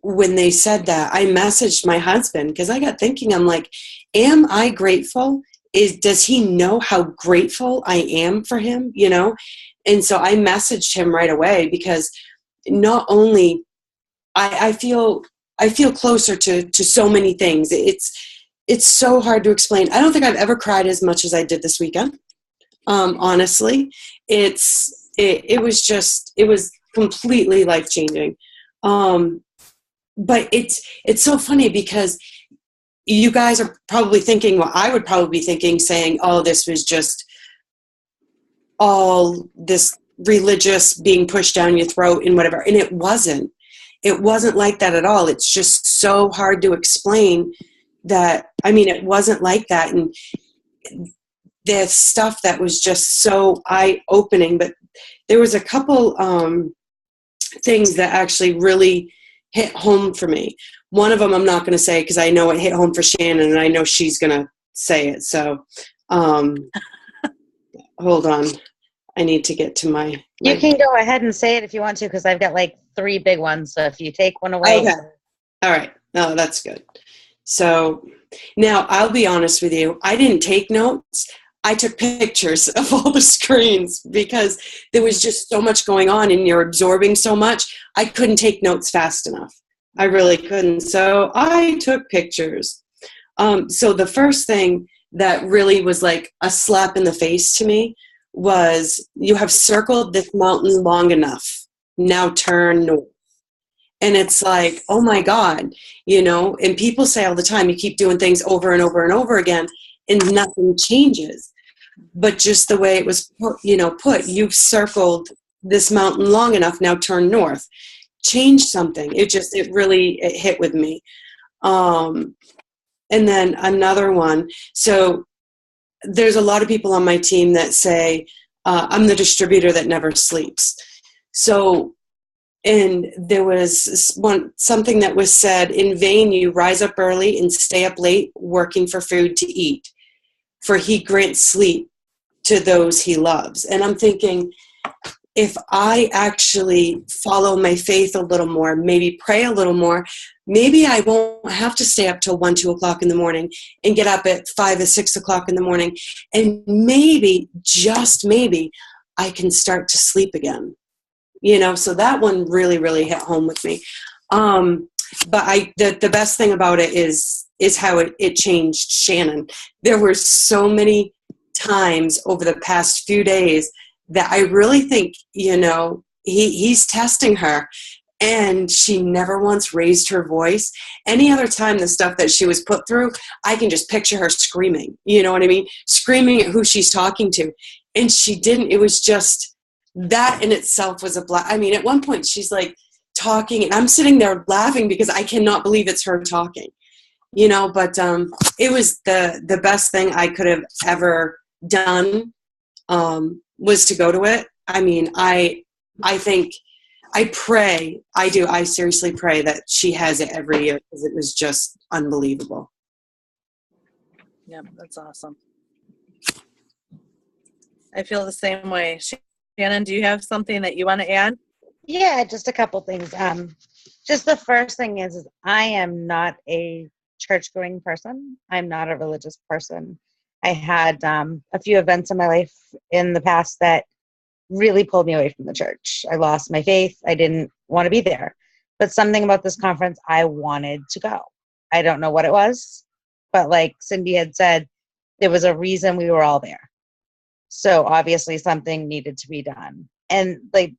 when they said that, I messaged my husband because I got thinking, I'm like, am I grateful? Does he know how grateful I am for him? And so I messaged him right away because not only I feel closer to so many things. It's so hard to explain. I don't think I've ever cried as much as I did this weekend. Honestly, it was completely life-changing. But it's so funny because you guys are probably thinking, well, I would probably be thinking, saying, oh, this was just all this religious being pushed down your throat and whatever. And it wasn't like that at all. It's just so hard to explain that. I mean, it wasn't like that. And there's stuff that was just so eye-opening, but there was a couple things that actually really hit home for me. One of them I'm not going to say because I know it hit home for Shannon, and I know she's going to say it. So hold on. I need to get to my... You can go ahead and say it if you want to, because I've got like 3 big ones. So if you take one away. Okay. All right. No, that's good. So now I'll be honest with you. I didn't take notes. I took pictures of all the screens because there was just so much going on and you're absorbing so much. I couldn't take notes fast enough. I really couldn't. So I took pictures. So the first thing that really was like a slap in the face to me was, you have circled this mountain long enough. Now turn north. And it's like, oh my God, and people say all the time, you keep doing things over and over and over again and nothing changes. But just the way it was put, you've circled this mountain long enough, now turn north. Change something. It really hit with me. And then another one. So there's a lot of people on my team that say, I'm the distributor that never sleeps. So, and there was something that was said, in vain you rise up early and stay up late working for food to eat, for he grants sleep to those he loves. And I'm thinking, if I actually follow my faith a little more, maybe pray a little more, maybe I won't have to stay up till 1, 2 o'clock in the morning and get up at 5 or 6 o'clock in the morning. And maybe, just maybe, I can start to sleep again. So that one really, really hit home with me. But the best thing about it is how it changed Shannon. There were so many times over the past few days that I really think, he's testing her, and she never once raised her voice. Any other time, the stuff that she was put through, I can just picture her screaming, you know what I mean? Screaming at who she's talking to. And she didn't. It was just, that in itself was at one point she's like talking, and I'm sitting there laughing because I cannot believe it's her talking, but it was the best thing I could have ever done, was to go to it. I mean, I think, I seriously pray that she has it every year, because it was just unbelievable. Yeah, that's awesome. I feel the same way. Shannon, do you have something that you want to add? Yeah, just a couple things. Just the first thing is I am not a church-going person. I'm not a religious person. I had a few events in my life in the past that really pulled me away from the church. I lost my faith. I didn't want to be there. But something about this conference, I wanted to go. I don't know what it was, but like Cindy had said, there was a reason we were all there. So obviously something needed to be done. And like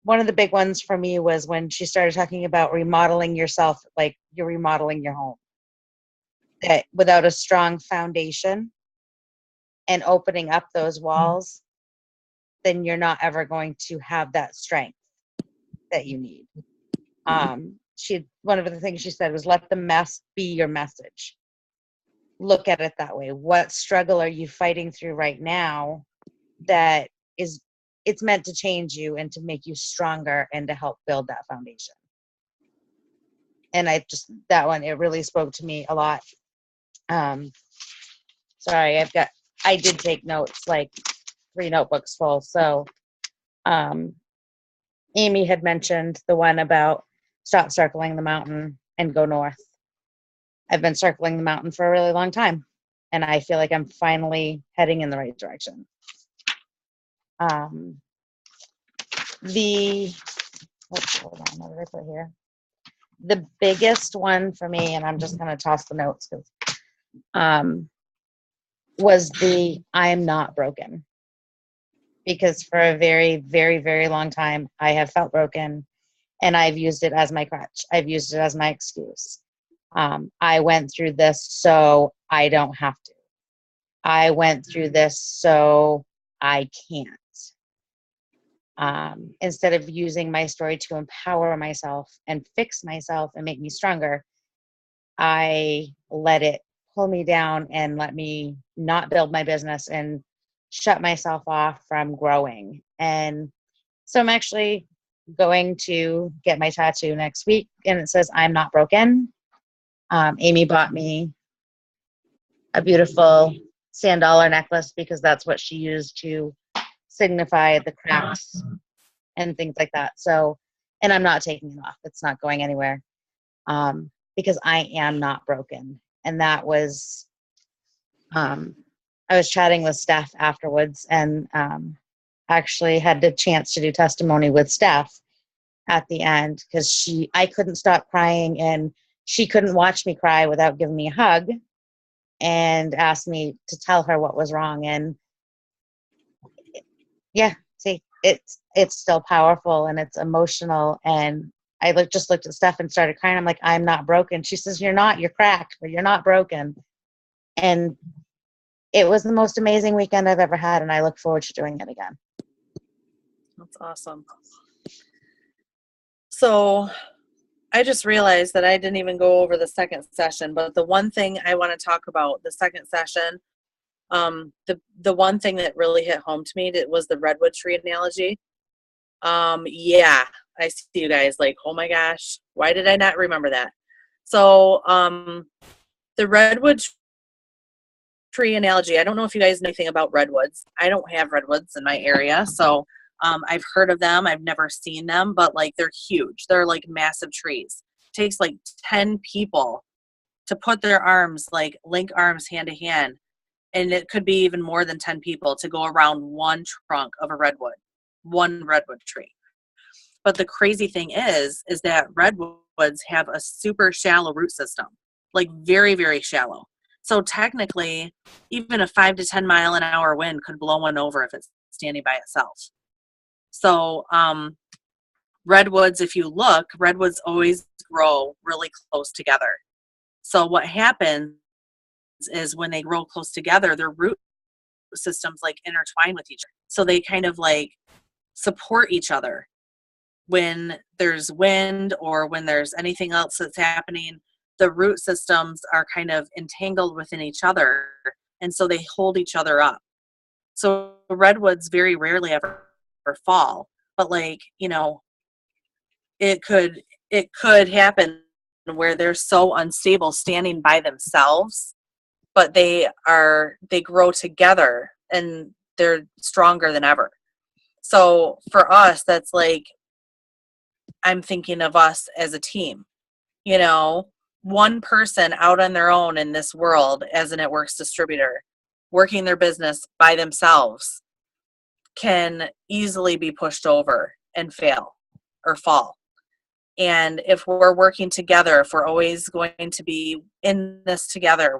one of the big ones for me was when she started talking about remodeling yourself, like you're remodeling your home. That without a strong foundation and opening up those walls, then you're not ever going to have that strength that you need. One of the things she said was, let the mess be your message. Look at it that way. What struggle are you fighting through right now that it's meant to change you and to make you stronger and to help build that foundation? And that one, it really spoke to me a lot. Sorry, I did take notes, like 3 notebooks full. So Amy had mentioned the one about stop circling the mountain and go north. I've been circling the mountain for a really long time, and I feel like I'm finally heading in the right direction. Hold on, what did I put here? The biggest one for me, and I'm just going to toss the notes, was the I am not broken. Because for a very, very, very long time, I have felt broken, and I've used it as my crutch. I've used it as my excuse. I went through this so I don't have to. I went through this so I can't. instead of using my story to empower myself and fix myself and make me stronger, I let it pull me down and let me not build my business and shut myself off from growing. And so I'm actually going to get my tattoo next week, and it says, "I'm not broken." Amy bought me a beautiful sand dollar necklace because that's what she used to signify the cracks and things like that. So, and I'm not taking it off. It's not going anywhere, because I am not broken. And that was, I was chatting with Steph afterwards, and actually had the chance to do testimony with Steph at the end, because I couldn't stop crying, and she couldn't watch me cry without giving me a hug and asked me to tell her what was wrong. And yeah, see, it's still powerful and it's emotional. And I just looked at Steph and started crying. I'm like, "I'm not broken." She says, "You're not, you're cracked, but you're not broken." And it was the most amazing weekend I've ever had, and I look forward to doing it again. That's awesome. So I just realized that I didn't even go over the second session, but the one thing I want to talk about the second session, the one thing that really hit home to me was the redwood tree analogy. Yeah, I see you guys like, oh my gosh, why did I not remember that? So the redwood tree analogy, I don't know if you guys know anything about redwoods. I don't have redwoods in my area, so I've heard of them. I've never seen them, but like they're huge. They're like massive trees. It takes like 10 people to put their arms, like link arms hand to hand. And it could be even more than 10 people to go around one trunk of one redwood tree. But the crazy thing is that redwoods have a super shallow root system, like very, very shallow. So technically, even a 5 to 10 mile an hour wind could blow one over if it's standing by itself. So redwoods, if you look, redwoods always grow really close together. So what happens is when they grow close together, their root systems like intertwine with each other. So they kind of like support each other when there's wind or when there's anything else that's happening. The root systems are kind of entangled within each other, and so they hold each other up. So redwoods very rarely ever fall, but like, you know, it could happen where they're so unstable standing by themselves, but they grow together and they're stronger than ever. So for us, that's like, I'm thinking of us as a team, you know, one person out on their own in this world as a networks distributor, working their business by themselves, can easily be pushed over and fail or fall. And if we're working together, if we're always going to be in this together,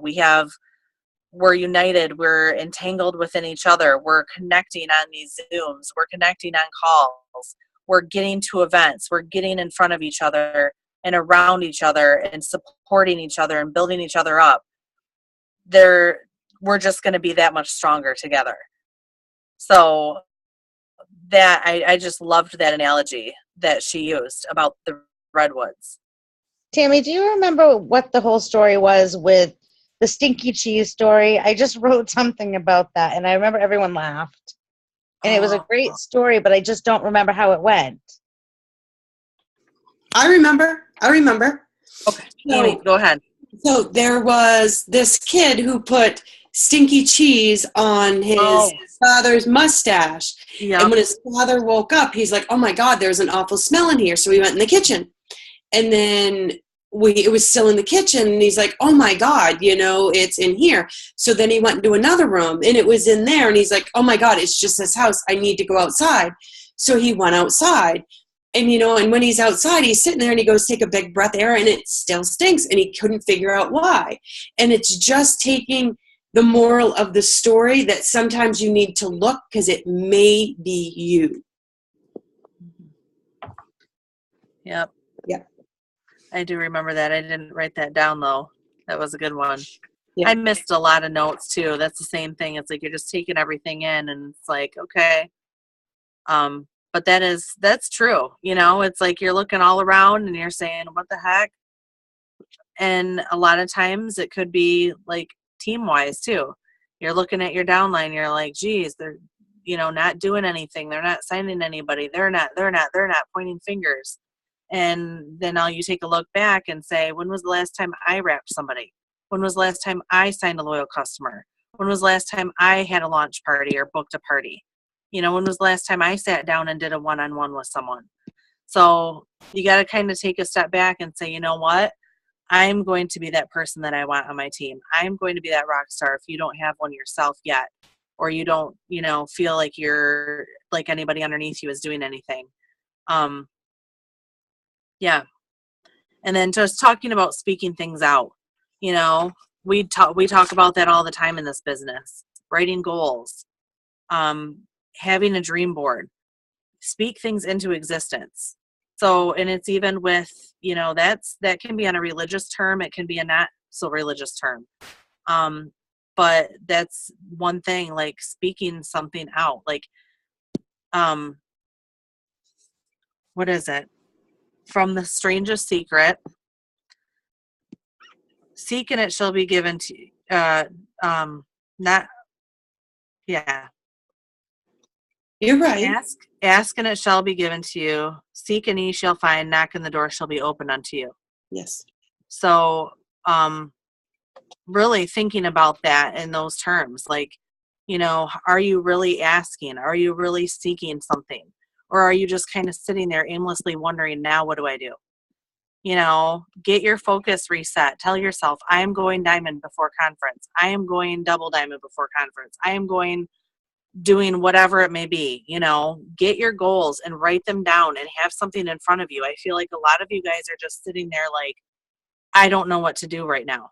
we're united, we're entangled within each other, we're connecting on these Zooms, we're connecting on calls, we're getting to events, we're getting in front of each other and around each other and supporting each other and building each other up, we're just going to be that much stronger together. So that I just loved that analogy that she used about the redwoods. Tammy, do you remember what the whole story was with the stinky cheese story? I just wrote something about that, and I remember everyone laughed. And it was a great story, but I just don't remember how it went. I remember. Okay, Amy, go ahead. So there was this kid who put stinky cheese on his father's mustache. Yep. And when his father woke up, he's like, "Oh my God, there's an awful smell in here." So we went in the kitchen. And then it was still in the kitchen, and he's like, "Oh my God, you know, it's in here." So then he went into another room, and it was in there, and he's like, "Oh my God, it's just this house. I need to go outside." So he went outside. And, you know, and when he's outside, he's sitting there and he goes, take a big breath of air, and it still stinks. And he couldn't figure out why. And it's just taking the moral of the story that sometimes you need to look because it may be you. Yep. Yep. I do remember that. I didn't write that down, though. That was a good one. Yeah. I missed a lot of notes, too. That's the same thing. It's like you're just taking everything in, and it's like, okay. But that's true. It's like you're looking all around and you're saying, what the heck? And a lot of times it could be like team wise too. You're looking at your downline, you're like, geez, they're, not doing anything. They're not signing anybody. They're not pointing fingers. And then you take a look back and say, when was the last time I wrapped somebody? When was the last time I signed a loyal customer? When was the last time I had a launch party or booked a party? When was the last time I sat down and did a one-on-one with someone? So you got to kind of take a step back and say, you know what? I'm going to be that person that I want on my team. I'm going to be that rock star if you don't have one yourself yet, or you don't, feel like you're like anybody underneath you is doing anything. Yeah. And then just talking about speaking things out, we talk about that all the time in this business, writing goals, having a dream board, speak things into existence. So, and it's even with, that can be on a religious term. It can be a not so religious term. But that's one thing, like speaking something out, like, what is it? From the strangest secret, seek and it shall be given to you. Not, yeah. You're right. Ask and it shall be given to you. Seek and ye shall find. Knock and the door shall be opened unto you. Yes. So, really thinking about that in those terms, like, are you really asking? Are you really seeking something? Or are you just kind of sitting there aimlessly wondering, now what do I do? Get your focus reset. Tell yourself, I am going diamond before conference. I am going double diamond before conference. I am going doing whatever it may be. Get your goals and write them down and have something in front of you. I feel like a lot of you guys are just sitting there like, I don't know what to do right now.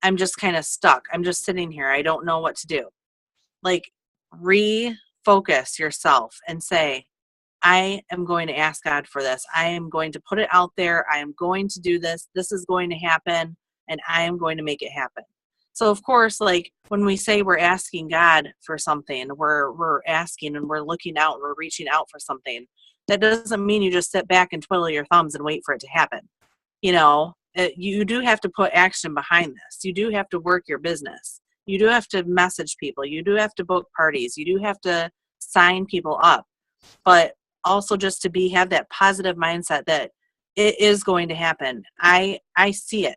I'm just kind of stuck. I'm just sitting here. I don't know what to do. Like, refocus yourself and say, I am going to ask God for this. I am going to put it out there. I am going to do this. This is going to happen, and I am going to make it happen. So, of course, like when we say we're asking God for something, we're asking and we're looking out, we're reaching out for something. That doesn't mean you just sit back and twiddle your thumbs and wait for it to happen. You do have to put action behind this. You do have to work your business. You do have to message people. You do have to book parties. You do have to sign people up. But also just to have that positive mindset that it is going to happen. I see it.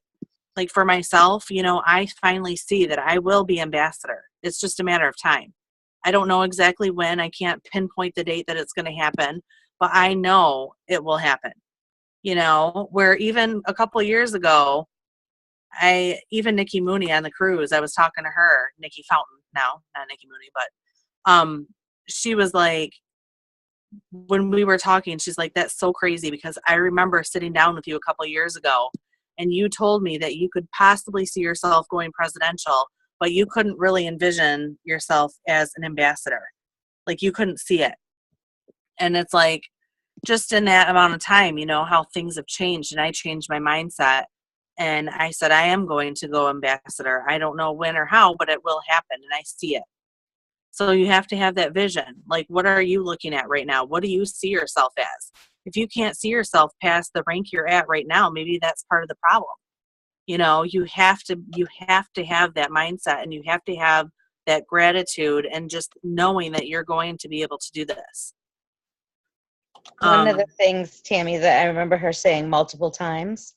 Like for myself, I finally see that I will be ambassador. It's just a matter of time. I don't know exactly when. I can't pinpoint the date that it's going to happen, but I know it will happen. Where even a couple of years ago, even Nikki Mooney on the cruise, I was talking to her, Nikki Fountain now, not Nikki Mooney, but she was like, when we were talking, she's like, that's so crazy because I remember sitting down with you a couple of years ago and you told me that you could possibly see yourself going presidential, but you couldn't really envision yourself as an ambassador. Like you couldn't see it. And it's like, just in that amount of time, how things have changed, and I changed my mindset and I said, I am going to go ambassador. I don't know when or how, but it will happen, and I see it. So you have to have that vision. Like, what are you looking at right now? What do you see yourself as? If you can't see yourself past the rank you're at right now, maybe that's part of the problem. You have to have that mindset, and you have to have that gratitude and just knowing that you're going to be able to do this. One of the things, Tammy, that I remember her saying multiple times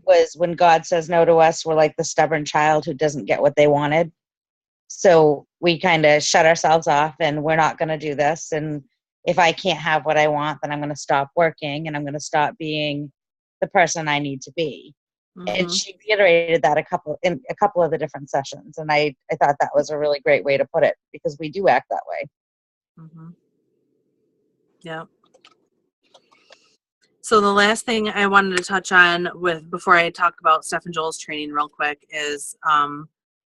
was when God says no to us, we're like the stubborn child who doesn't get what they wanted. So we kind of shut ourselves off and we're not going to do this. And if I can't have what I want, then I'm going to stop working and I'm going to stop being the person I need to be. And she reiterated that in a couple of the different sessions. And I thought that was a really great way to put it because we do act that way. Yeah. So the last thing I wanted to touch on before I talk about Steph and Joel's training real quick is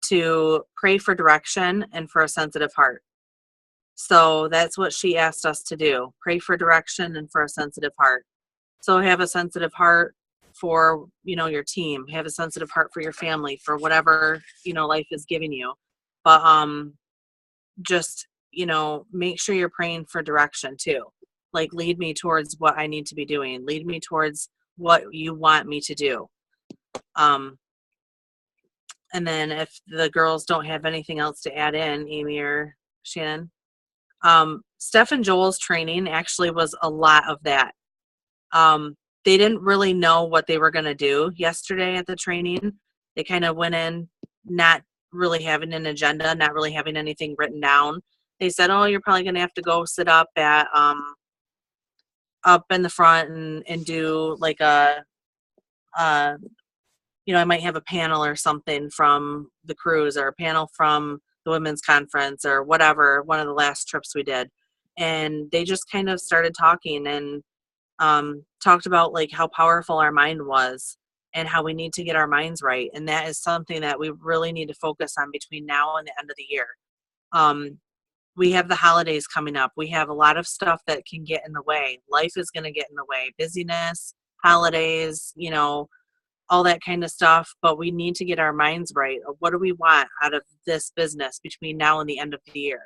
to pray for direction and for a sensitive heart. So that's what she asked us to do. Pray for direction and for a sensitive heart. So have a sensitive heart for, your team. Have a sensitive heart for your family, for whatever, life is giving you. But just, make sure you're praying for direction too. Like, lead me towards what I need to be doing. Lead me towards what you want me to do. And then if the girls don't have anything else to add in, Amy or Shannon, Steph and Joel's training actually was a lot of that. They didn't really know what they were going to do yesterday at the training. They kind of went in not really having an agenda, not really having anything written down. They said, oh, you're probably going to have to go sit up at up in the front and do like a I might have a panel or something from the cruise, or a panel from the women's conference, or whatever, one of the last trips we did. And they just kind of started talking and talked about like how powerful our mind was and how we need to get our minds right. And that is something that we really need to focus on between now and the end of the year. We have the holidays coming up. We have a lot of stuff that can get in the way. Life is going to get in the way. Busyness, holidays, all that kind of stuff. But we need to get our minds right. What do we want out of this business between now and the end of the year?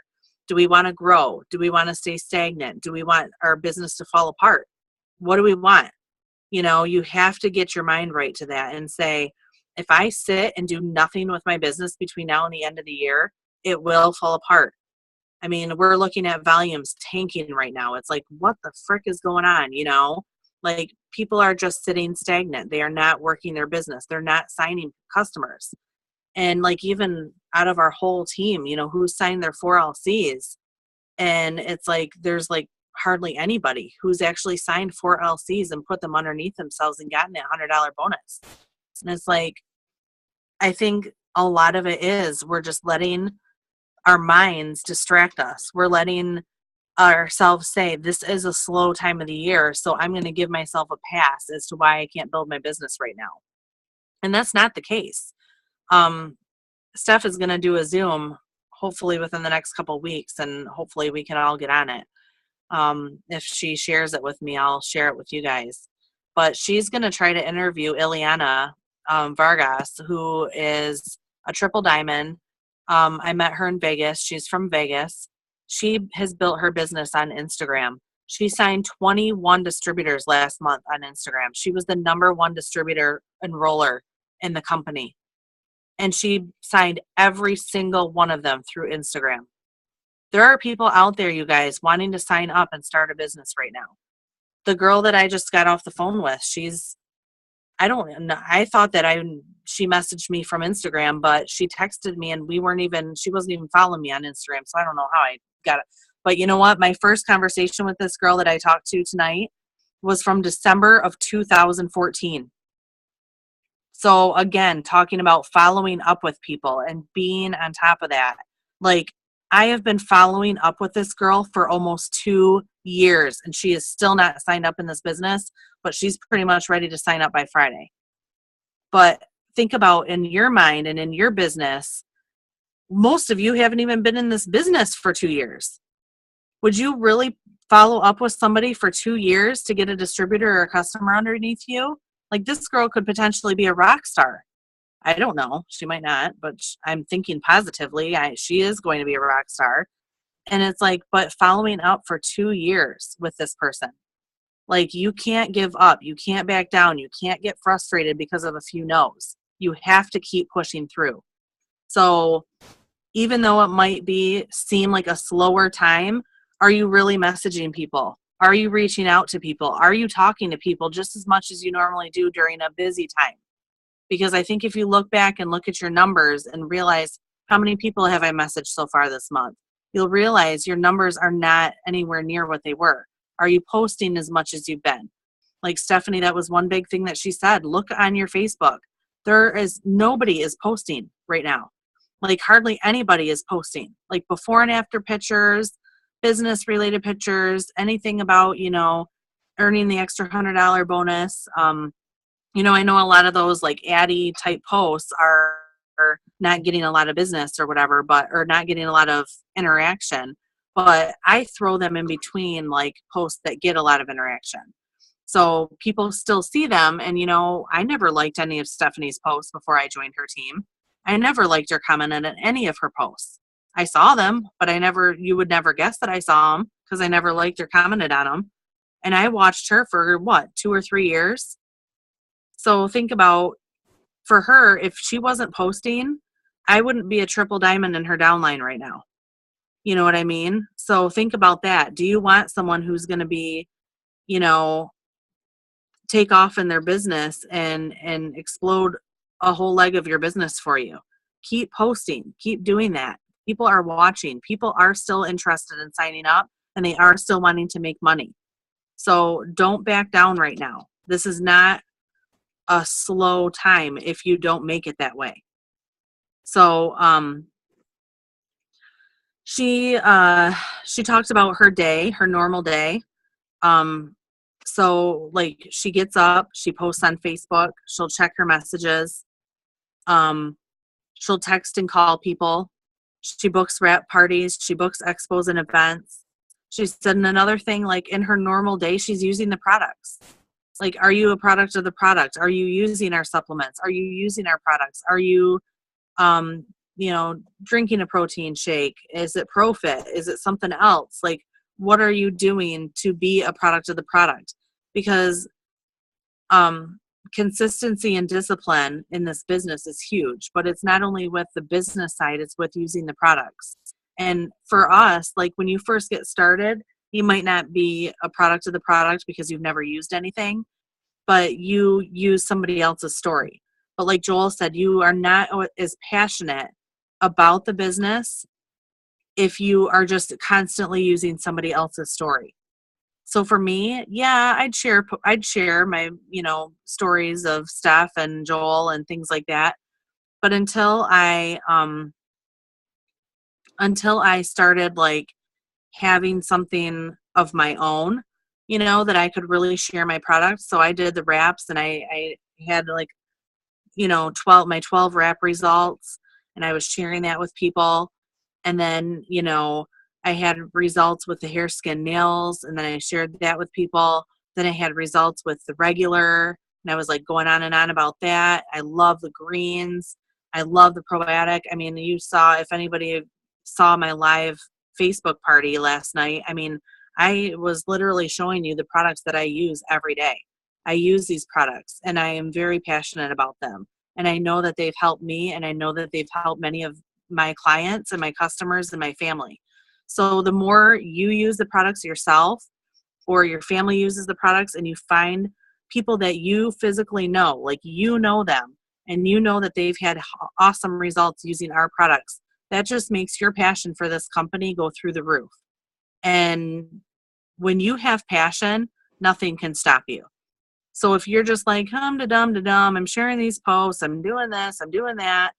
Do we want to grow? Do we want to stay stagnant? Do we want our business to fall apart? What do we want? You have to get your mind right to that and say, if I sit and do nothing with my business between now and the end of the year, it will fall apart. I mean, we're looking at volumes tanking right now. It's like, what the frick is going on? Like, people are just sitting stagnant. They are not working their business. They're not signing customers. And like, even out of our whole team, who signed their 4 LCs, and it's like, there's like hardly anybody who's actually signed 4 LCs and put them underneath themselves and gotten a $100 bonus. And it's like, I think a lot of it is we're just letting our minds distract us. We're letting ourselves say, this is a slow time of the year, so I'm going to give myself a pass as to why I can't build my business right now. And that's not the case. Steph is going to do a Zoom hopefully within the next couple of weeks, and hopefully we can all get on it. If she shares it with me, I'll share it with you guys. But she's going to try to interview Ileana Vargas, who is a triple diamond. I met her in Vegas. She's from Vegas. She has built her business on Instagram. She signed 21 distributors last month on Instagram. She was the #1 distributor enroller in the company. And she signed every single one of them through Instagram. There are people out there, you guys, wanting to sign up and start a business right now. The girl that I just got off the phone with, I thought that she messaged me from Instagram, but she texted me, and she wasn't even following me on Instagram. So I don't know how I got it. But you know what? My first conversation with this girl that I talked to tonight was from December of 2014. So again, talking about following up with people and being on top of that. Like, I have been following up with this girl for almost 2 years, and she is still not signed up in this business, but she's pretty much ready to sign up by Friday. But think about, in your mind and in your business, most of you haven't even been in this business for 2 years. Would you really follow up with somebody for 2 years to get a distributor or a customer underneath you? Like, this girl could potentially be a rock star. I don't know. She might not, but I'm thinking positively. She is going to be a rock star. And it's like, but following up for 2 years with this person. Like, you can't give up. You can't back down. You can't get frustrated because of a few no's. You have to keep pushing through. So even though it might seem like a slower time, are you really messaging people? Are you reaching out to people? Are you talking to people just as much as you normally do during a busy time? Because I think if you look back and look at your numbers and realize, how many people have I messaged so far this month? You'll realize your numbers are not anywhere near what they were. Are you posting as much as you've been? Like Stefani, that was one big thing that she said. Look on your Facebook. Nobody is posting right now. Like, hardly anybody is posting. Like, before and after pictures, business related pictures, anything about, earning the extra $100 bonus. I know a lot of those like Addie type posts are not getting a lot of business or whatever, or not getting a lot of interaction. But I throw them in between like posts that get a lot of interaction. So people still see them. And, I never liked any of Stefani's posts before I joined her team. I never liked or commented on any of her posts. I saw them, but you would never guess that I saw them because I never liked or commented on them. And I watched her for what, 2 or 3 years? So think about, for her, if she wasn't posting, I wouldn't be a triple diamond in her downline right now. You know what I mean? So think about that. Do you want someone who's going to be, you know, take off in their business and explode a whole leg of your business for you? Keep posting. Keep doing that. People are watching. People are still interested in signing up, and they are still wanting to make money. So don't back down right now. This is not a slow time if you don't make it that way. So she talks about her day, her normal day. So like she gets up, she posts on Facebook, she'll check her messages, she'll text and call people, she books wrap parties, she books expos and events. She said another thing, like in her normal day, she's using the products. Like, are you a product of the product? Are you using our supplements? Are you using our products? Are you, drinking a protein shake? Is it ProFit? Is it something else? Like, what are you doing to be a product of the product? Because consistency and discipline in this business is huge, but it's not only with the business side, it's with using the products. And for us, like when you first get started, you might not be a product of the product because you've never used anything, but you use somebody else's story. But like Joel said, you are not as passionate about the business if you are just constantly using somebody else's story. So for me, yeah, I'd share my, stories of Steph and Joel and things like that. But until I started like having something of my own, that I could really share my products. So I did the wraps, and I had like, 12 wrap results, and I was sharing that with people. And then, I had results with the hair, skin, nails, and then I shared that with people. Then I had results with the regular, and I was like going on and on about that. I love the greens. I love the probiotic. I mean, you saw, if anybody saw my live Facebook party last night, I mean, I was literally showing you the products that I use every day. I use these products, and I am very passionate about them. And I know that they've helped me, and I know that they've helped many of my clients and my customers and my family. So the more you use the products yourself, or your family uses the products, and you find people that you physically know, like them, and that they've had awesome results using our products, that just makes your passion for this company go through the roof. And when you have passion, nothing can stop you. So if you're just like, hum-da-dum-da-dum, I'm sharing these posts, I'm doing this, I'm doing that,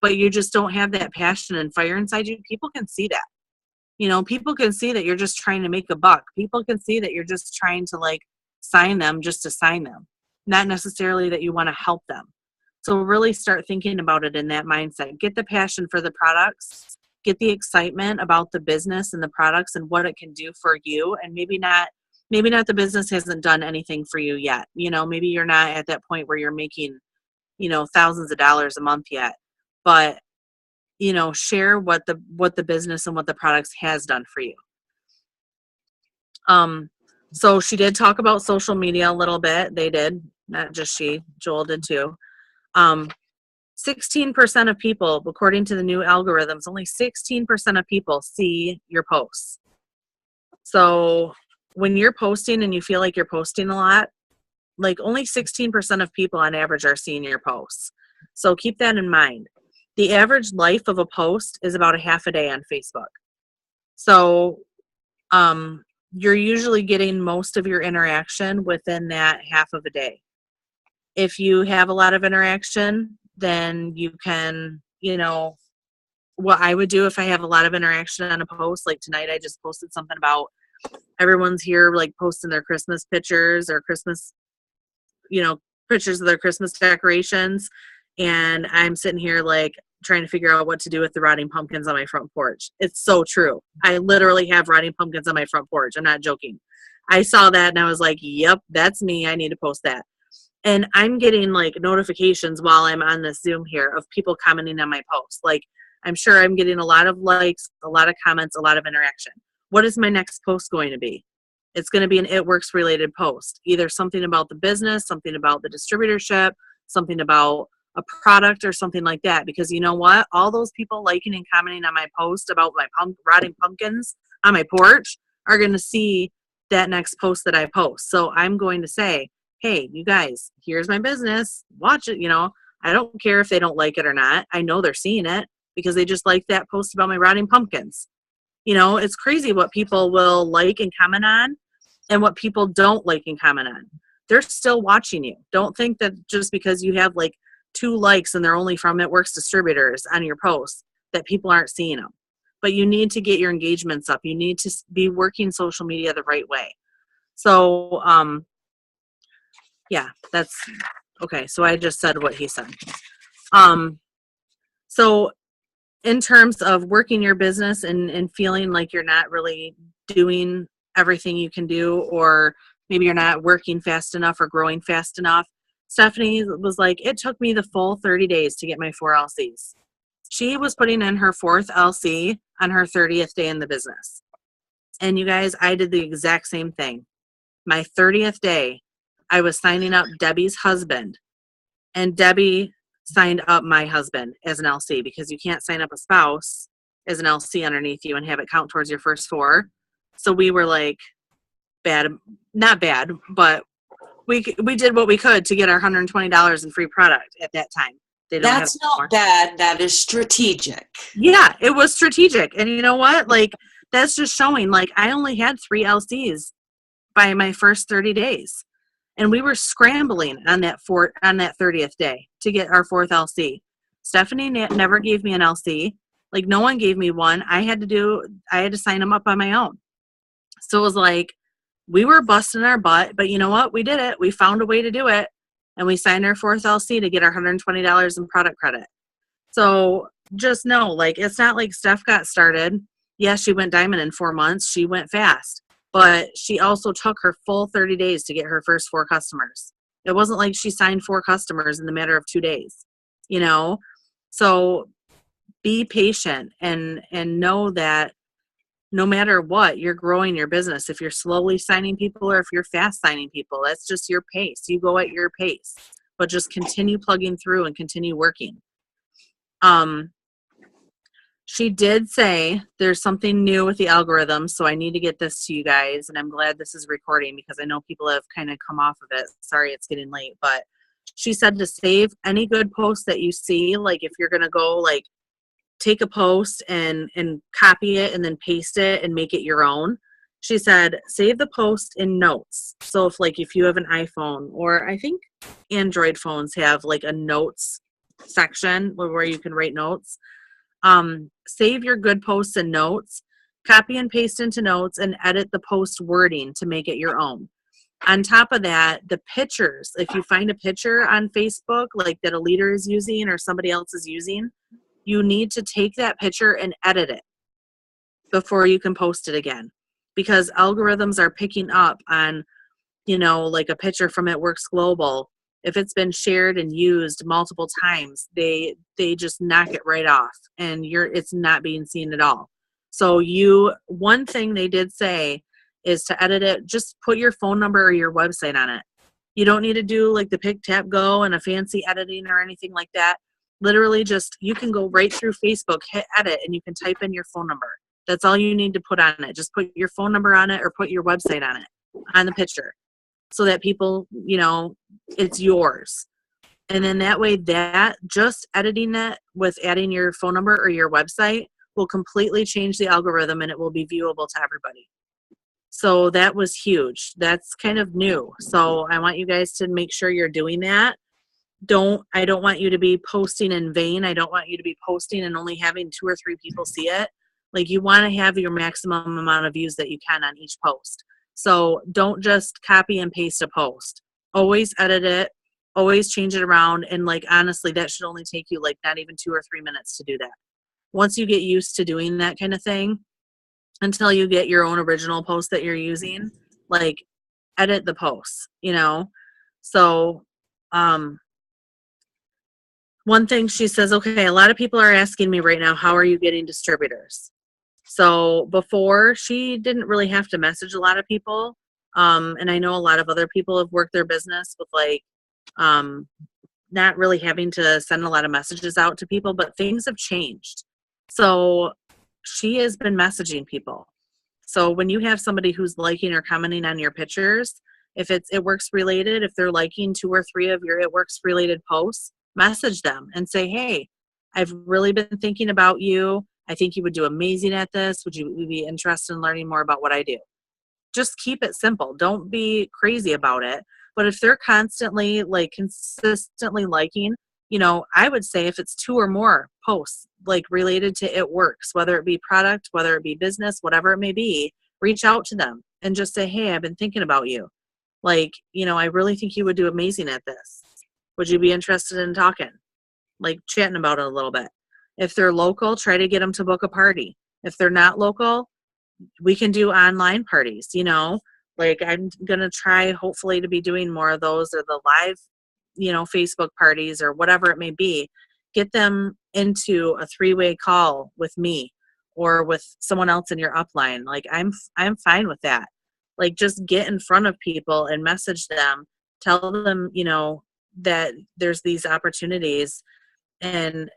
but you just don't have that passion and fire inside you, people can see that. People can see that you're just trying to make a buck. People can see that you're just trying to like sign them just to sign them, not necessarily that you want to help them. So really start thinking about it in that mindset. Get the passion for the products, get the excitement about the business and the products and what it can do for you. And maybe not the business hasn't done anything for you yet. Maybe you're not at that point where you're making, thousands of dollars a month yet, but share what the business and what the products has done for you. So she did talk about social media a little bit. They did, not just she, Joel did too. 16% of people, according to the new algorithms, only 16% of people see your posts. So when you're posting and you feel like you're posting a lot, like only 16% of people on average are seeing your posts. So keep that in mind. The average life of a post is about a half a day on Facebook. So you're usually getting most of your interaction within that half of a day. If you have a lot of interaction, then you can, what I would do if I have a lot of interaction on a post, like tonight I just posted something about everyone's here like posting their Christmas pictures or Christmas, pictures of their Christmas decorations. And I'm sitting here like trying to figure out what to do with the rotting pumpkins on my front porch. It's so true. I literally have rotting pumpkins on my front porch. I'm not joking. I saw that and I was like, yep, that's me. I need to post that. And I'm getting like notifications while I'm on this Zoom here of people commenting on my posts. Like, I'm sure I'm getting a lot of likes, a lot of comments, a lot of interaction. What is my next post going to be? It's going to be an It Works related post, either something about the business, something about the distributorship, something about a product or something like that. Because you know what? All those people liking and commenting on my post about my rotting pumpkins on my porch are going to see that next post that I post. So I'm going to say, hey, you guys, here's my business. Watch it. I don't care if they don't like it or not. I know they're seeing it because they just like that post about my rotting pumpkins. It's crazy what people will like and comment on and what people don't like and comment on. They're still watching you. Don't think that just because you have like 2 likes and they're only from It Works distributors on your posts that people aren't seeing them. But you need to get your engagements up. You need to be working social media the right way. So, yeah, that's okay. So I just said what he said. So in terms of working your business and feeling like you're not really doing everything you can do, or maybe you're not working fast enough or growing fast enough, Stefani was like, it took me the full 30 days to get my 4 LCs. She was putting in her 4th LC on her 30th day in the business. And you guys, I did the exact same thing. My 30th day, I was signing up Debbie's husband, and Debbie signed up my husband as an LC, because you can't sign up a spouse as an LC underneath you and have it count towards your first 4. So we were like, not bad, but we did what we could to get our $120 in free product at that time. That's not bad. That is strategic. Yeah, it was strategic. And you know what? Like, that's just showing, like, I only had 3 LCs by my first 30 days. And we were scrambling on that 30th day to get our 4th LC. Stefani never gave me an LC. Like, no one gave me one. I had to sign them up on my own. So it was like, we were busting our butt, but you know what? We did it. We found a way to do it. And we signed our 4th LC to get our $120 in product credit. So just know, like, it's not like Steph got started. Yes, she went diamond in 4 months. She went fast. But she also took her full 30 days to get her first 4 customers. It wasn't like she signed 4 customers in the matter of 2 days, So be patient and know that no matter what, you're growing your business. If you're slowly signing people or if you're fast signing people, that's just your pace. You go at your pace, but just continue plugging through and continue working. She did say there's something new with the algorithm, so I need to get this to you guys, and I'm glad this is recording because I know people have kind of come off of it. Sorry it's getting late, but she said to save any good posts that you see. Like, if you're going to go, like, take a post and copy it and then paste it and make it your own. She said, save the post in notes. So if you have an iPhone, or I think Android phones have like a notes section where you can write notes. Save your good posts in notes, copy and paste into notes, and edit the post wording to make it your own. On top of that, the pictures, if you find a picture on Facebook like that a leader is using or somebody else is using, you need to take that picture and edit it before you can post it again, because algorithms are picking up on, like a picture from It Works Global. If it's been shared and used multiple times, they just knock it right off, and it's not being seen at all. So one thing they did say is to edit it, just put your phone number or your website on it. You don't need to do like the pick, tap, go and a fancy editing or anything like that. Literally you can go right through Facebook, hit edit, and you can type in your phone number. That's all you need to put on it. Just put your phone number on it or put your website on it, on the picture, so that people, it's yours. And then that way, that just editing it with adding your phone number or your website will completely change the algorithm, and it will be viewable to everybody. So that was huge. That's kind of new. So I want you guys to make sure you're doing that. I don't want you to be posting in vain. I don't want you to be posting and only having 2 or 3 people see it. Like, you want to have your maximum amount of views that you can on each post. So don't just copy and paste a post. Always edit it, always change it around. And like, honestly, that should only take you like not even 2 or 3 minutes to do that. Once you get used to doing that kind of thing, until you get your own original post that you're using, like, edit the posts, So, one thing she says, okay, a lot of people are asking me right now, how are you getting distributors? So before, she didn't really have to message a lot of people. And I know a lot of other people have worked their business with like not really having to send a lot of messages out to people, but things have changed. So she has been messaging people. So when you have somebody who's liking or commenting on your pictures, if it's It Works related, if they're liking 2 or 3 of your It Works related posts, message them and say, hey, I've really been thinking about you. I think you would do amazing at this. Would you be interested in learning more about what I do? Just keep it simple. Don't be crazy about it. But if they're constantly, like, consistently liking, I would say if it's 2 or more posts, like, related to It Works, whether it be product, whether it be business, whatever it may be, reach out to them and just say, hey, I've been thinking about you. Like, I really think you would do amazing at this. Would you be interested in talking? Like, chatting about it a little bit. If they're local, try to get them to book a party. If they're not local, we can do online parties, like I'm going to try hopefully to be doing more of those, or the live, Facebook parties or whatever it may be. Get them into a 3-way call with me or with someone else in your upline. Like I'm fine with that. Like just get in front of people and message them, tell them, that there's these opportunities, and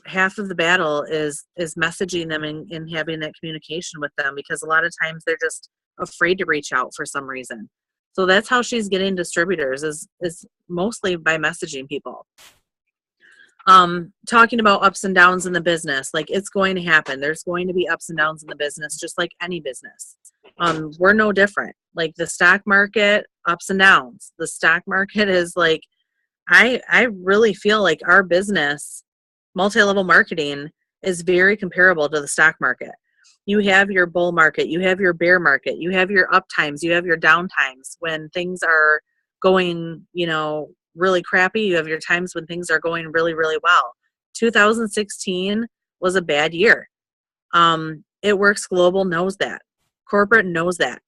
half of the battle is messaging them and having that communication with them, because a lot of times they're just afraid to reach out for some reason. So that's how she's getting distributors, is mostly by messaging people. Talking about ups and downs in the business, like it's going to happen. There's going to be ups and downs in the business, just like any business. We're no different. Like the stock market, ups and downs. The stock market is like, I really feel like our business, multi-level marketing, is very comparable to the stock market. You have your bull market, you have your bear market, you have your up times, you have your down times. When things are going, really crappy, you have your times when things are going really, really well. 2016 was a bad year. It Works Global knows that. Corporate knows that.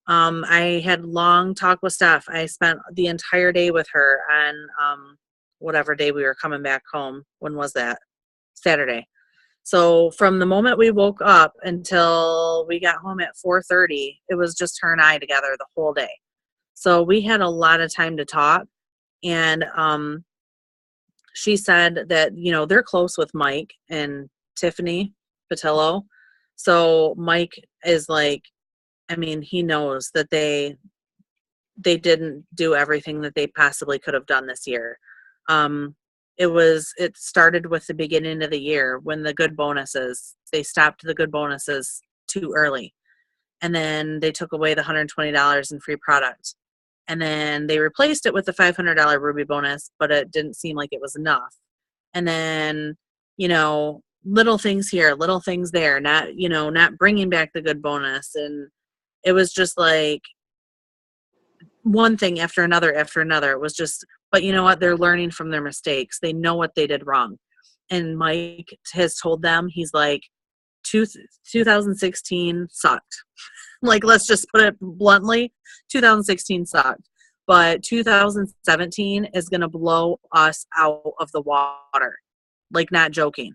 I had long talk with Steph. I spent the entire day with her on whatever day we were coming back home. When was that? Saturday. So from the moment we woke up until we got home at 4:30, it was just her and I together the whole day. So we had a lot of time to talk. And she said that, they're close with Mike and Tiffany Patillo. So Mike is like, he knows that they didn't do everything that they possibly could have done this year. It started with the beginning of the year when they stopped the good bonuses too early. And then they took away the $120 in free product. And then they replaced it with the $500 Ruby bonus, but it didn't seem like it was enough. And then, little things here, little things there, not bringing back the good bonus. And it was just like one thing after another after another. It was just, but you know what? They're learning from their mistakes. They know what they did wrong. And Mike has told them, he's like, 2016 sucked. Like, let's just put it bluntly, 2016 sucked. But 2017 is going to blow us out of the water. Like, not joking.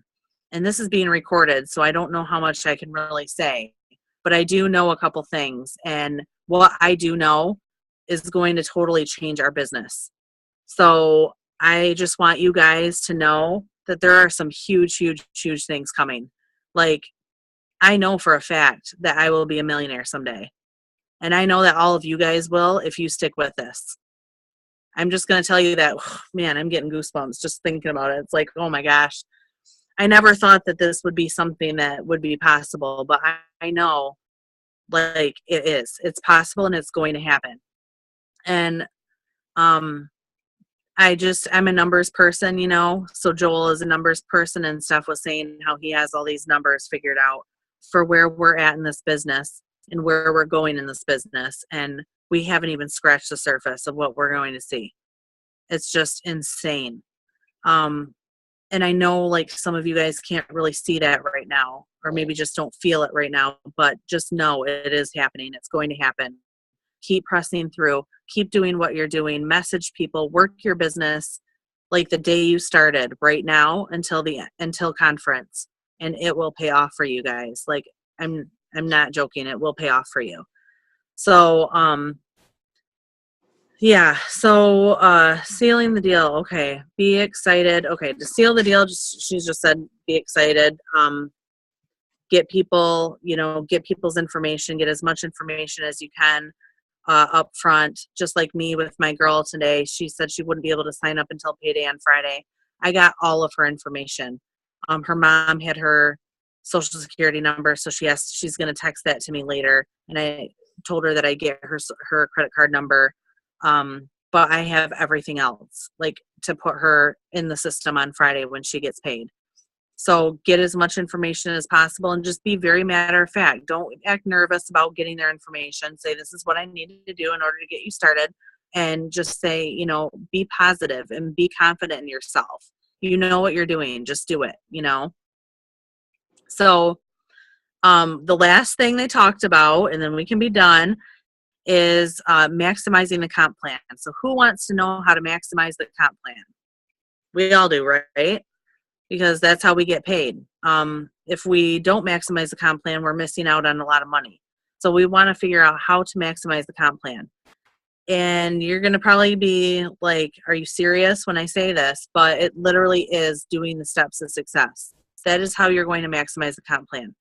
And this is being recorded, so I don't know how much I can really say. But I do know a couple things. And what I do know is going to totally change our business. So I just want you guys to know that there are some huge, huge, huge things coming. Like, I know for a fact that I will be a millionaire someday. And I know that all of you guys will if you stick with this. I'm just going to tell you that, man, I'm getting goosebumps just thinking about it. It's like, oh my gosh. I never thought that this would be something that would be possible, but I know, like, it is. It's possible and it's going to happen. And I'm a numbers person, so Joel is a numbers person, and Steph was saying how he has all these numbers figured out for where we're at in this business and where we're going in this business. And we haven't even scratched the surface of what we're going to see. It's just insane. And I know, like, some of you guys can't really see that right now, or maybe just don't feel it right now, but just know it is happening. It's going to happen. Keep pressing through. Keep doing what you're doing. Message people. Work your business like the day you started right now until conference, and it will pay off for you guys. Like, I'm not joking. It will pay off for you. So, yeah. So, sealing the deal. Okay. Be excited. Okay. To seal the deal, she's just said, be excited. Get people, get people's information, get as much information as you can up front. Just like me with my girl today, she said she wouldn't be able to sign up until payday on Friday. I got all of her information. Her mom had her social security number, so she's going to text that to me later. And I told her that I get her credit card number. But I have everything else, like to put her in the system on Friday when she gets paid. So get as much information as possible and just be very matter of fact. Don't act nervous about getting their information. Say, this is what I needed to do in order to get you started. And just say, be positive and be confident in yourself. You know what you're doing. Just do it, So the last thing they talked about, and then we can be done, is maximizing the comp plan. So who wants to know how to maximize the comp plan? We all do, right? Because that's how we get paid. If we don't maximize the comp plan, we're missing out on a lot of money. So we want to figure out how to maximize the comp plan. And you're going to probably be like, are you serious when I say this? But it literally is doing the steps of success. That is how you're going to maximize the comp plan.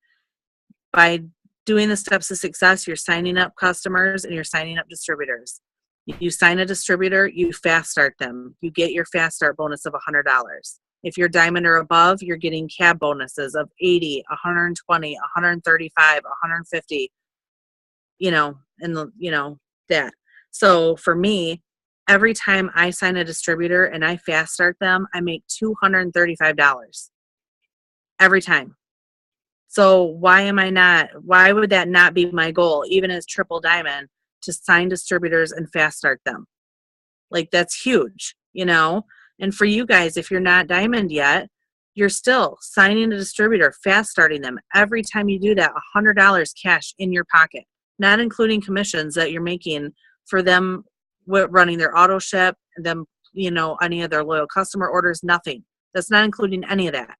By doing the steps of success, you're signing up customers and you're signing up distributors. You sign a distributor, you fast start them. You get your fast start bonus of $100. If you're diamond or above, you're getting cab bonuses of 80, 120, 135, 150, that. So for me, every time I sign a distributor and I fast start them, I make $235 every time. So why would that not be my goal, even as triple diamond, to sign distributors and fast start them? Like, that's huge, And for you guys, if you're not diamond yet, you're still signing a distributor, fast starting them. Every time you do that, $100 cash in your pocket, not including commissions that you're making for them running their auto ship, them, any of their loyal customer orders, nothing. That's not including any of that.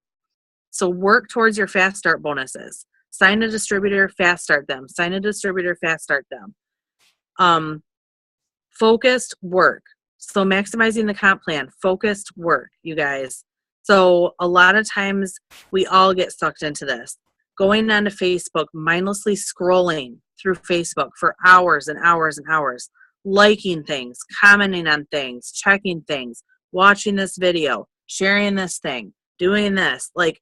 So work towards your fast start bonuses. Sign a distributor, fast start them. Sign a distributor, fast start them. Focused work. So maximizing the comp plan, focused work, you guys. So a lot of times we all get sucked into this. Going onto Facebook, mindlessly scrolling through Facebook for hours and hours and hours, liking things, commenting on things, checking things, watching this video, sharing this thing, doing this. Like,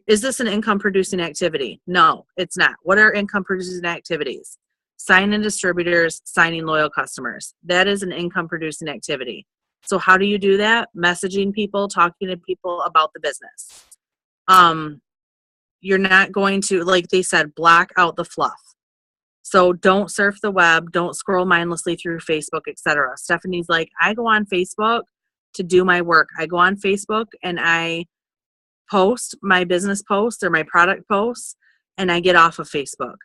is this an income producing activity? No, it's not. What are income producing activities? Signing distributors, signing loyal customers. That is an income producing activity. So how do you do that? Messaging people, talking to people about the business. You're not going to, like they said, block out the fluff. So don't surf the web, don't scroll mindlessly through Facebook, etc. Stephanie's like, I go on Facebook to do my work. I go on Facebook and I post my business posts or my product posts, and I get off of Facebook.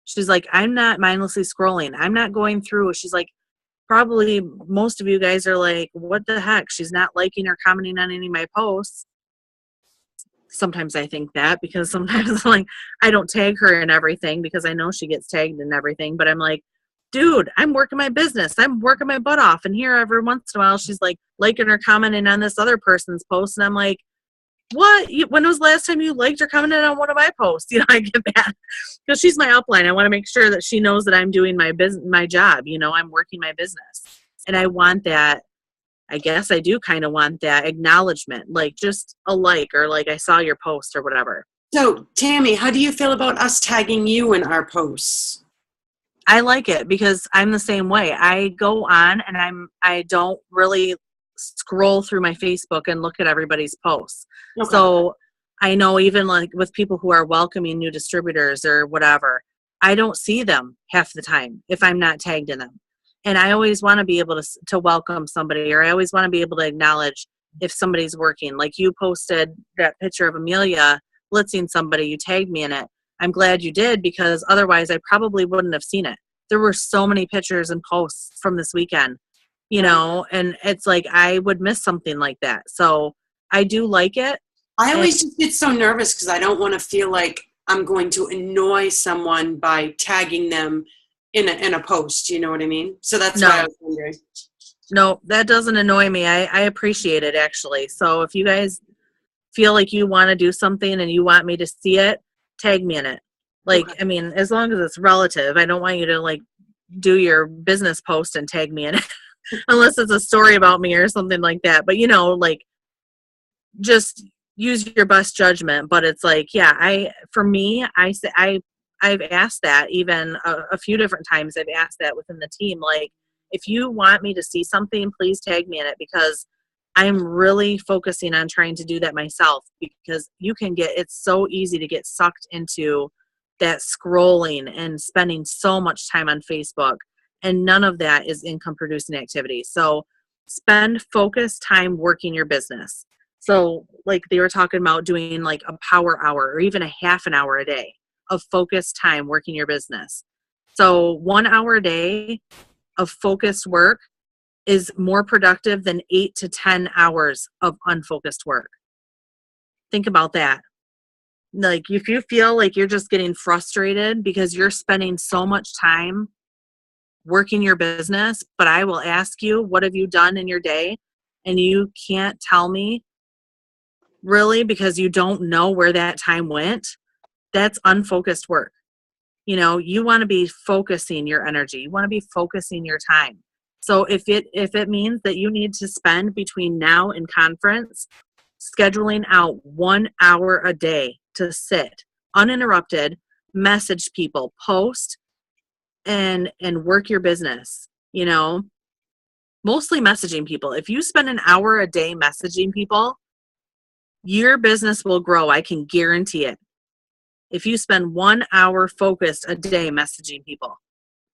She's like, I'm not mindlessly scrolling. I'm not going through. She's like, probably most of you guys are like, what the heck? She's not liking or commenting on any of my posts. Sometimes I think that, because sometimes like I don't tag her in everything because I know she gets tagged in everything. But I'm like, dude, I'm working my business. I'm working my butt off. And here every once in a while, she's like liking or commenting on this other person's post. And I'm like, what? When was the last time you liked or commented on one of my posts? I get that because she's my upline. I want to make sure that she knows that I'm doing my business, my job. I'm working my business, and I want that. I guess I do kind of want that acknowledgement, like just a like, or like I saw your post or whatever. So, Tammy, how do you feel about us tagging you in our posts? I like it because I'm the same way. I go on and I don't really scroll through my Facebook and look at everybody's posts. Okay. So I know even like with people who are welcoming new distributors or whatever, I don't see them half the time if I'm not tagged in them. And I always want to be able to welcome somebody, or I always want to be able to acknowledge if somebody's working. Like you posted that picture of Amelia blitzing somebody, you tagged me in it. I'm glad you did, because otherwise I probably wouldn't have seen it. There were so many pictures and posts from this weekend, and it's like I would miss something like that. So I do like it. I always just get so nervous because I don't want to feel like I'm going to annoy someone by tagging them in a post, you know what I mean? So that's No. why I was wondering. No, that doesn't annoy me. I appreciate it, actually. So if you guys feel like you want to do something and you want me to see it, tag me in it. Like, Okay. I mean, as long as it's relative, I don't want you to like do your business post and tag me in it unless it's a story about me or something like that. But, you know, like, just use your best judgment. But it's like, yeah, I've asked that even a few different times. I've asked that within the team. Like, if you want me to see something, please tag me in it, because I'm really focusing on trying to do that myself, because it's so easy to get sucked into that scrolling and spending so much time on Facebook, and none of that is income producing activity. So spend focused time working your business. So like they were talking about doing like a power hour or even a half an hour a day of focused time working your business. So 1 hour a day of focused work is more productive than 8 to 10 hours of unfocused work. Think about that. Like, if you feel like you're just getting frustrated because you're spending so much time working your business, but I will ask you, what have you done in your day? And you can't tell me really because you don't know where that time went. That's unfocused work. You know, you want to be focusing your energy. You want to be focusing your time. So if it means that you need to spend between now and conference, scheduling out 1 hour a day to sit uninterrupted, message people, post, and work your business, you know, mostly messaging people. If you spend an hour a day messaging people, your business will grow. I can guarantee it. If you spend 1 hour focused a day messaging people.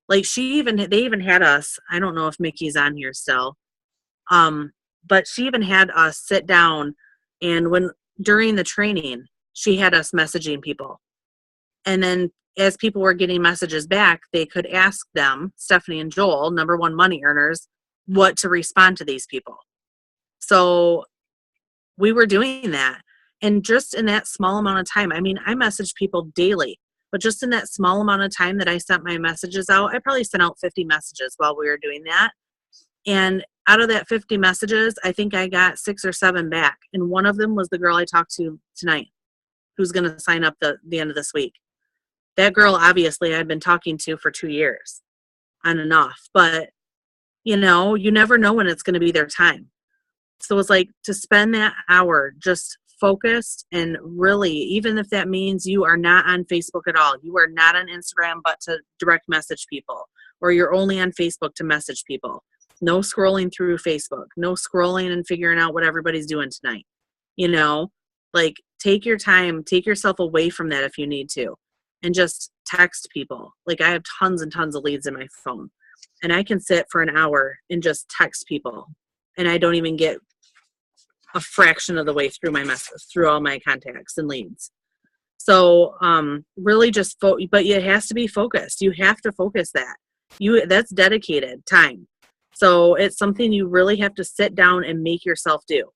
Like they even had us, I don't know if Mickey's on here still, but she even had us sit down, and during the training, she had us messaging people. And then as people were getting messages back, they could ask them, Stephanie and Joel, number one money earners, what to respond to these people. So we were doing that. And just in that small amount of time, I mean, I message people daily, but just in that small amount of time that I sent my messages out, I probably sent out 50 messages while we were doing that. And out of that 50 messages, I think I got 6 or 7 back. And one of them was the girl I talked to tonight, who's going to sign up the end of this week. That girl, obviously, I'd been talking to for 2 years on and off. But, you know, you never know when it's going to be their time. So it's like to spend that hour just focused and really, even if that means you are not on Facebook at all, you are not on Instagram but to direct message people, or you're only on Facebook to message people. No scrolling through Facebook, no scrolling and figuring out what everybody's doing tonight. You know, like take your time, take yourself away from that if you need to, and just text people. Like I have tons and tons of leads in my phone, and I can sit for an hour and just text people, and I don't even get a fraction of the way through my message, through all my contacts and leads. So really just but it has to be focused. You have to focus that. That's dedicated time. So it's something you really have to sit down and make yourself do.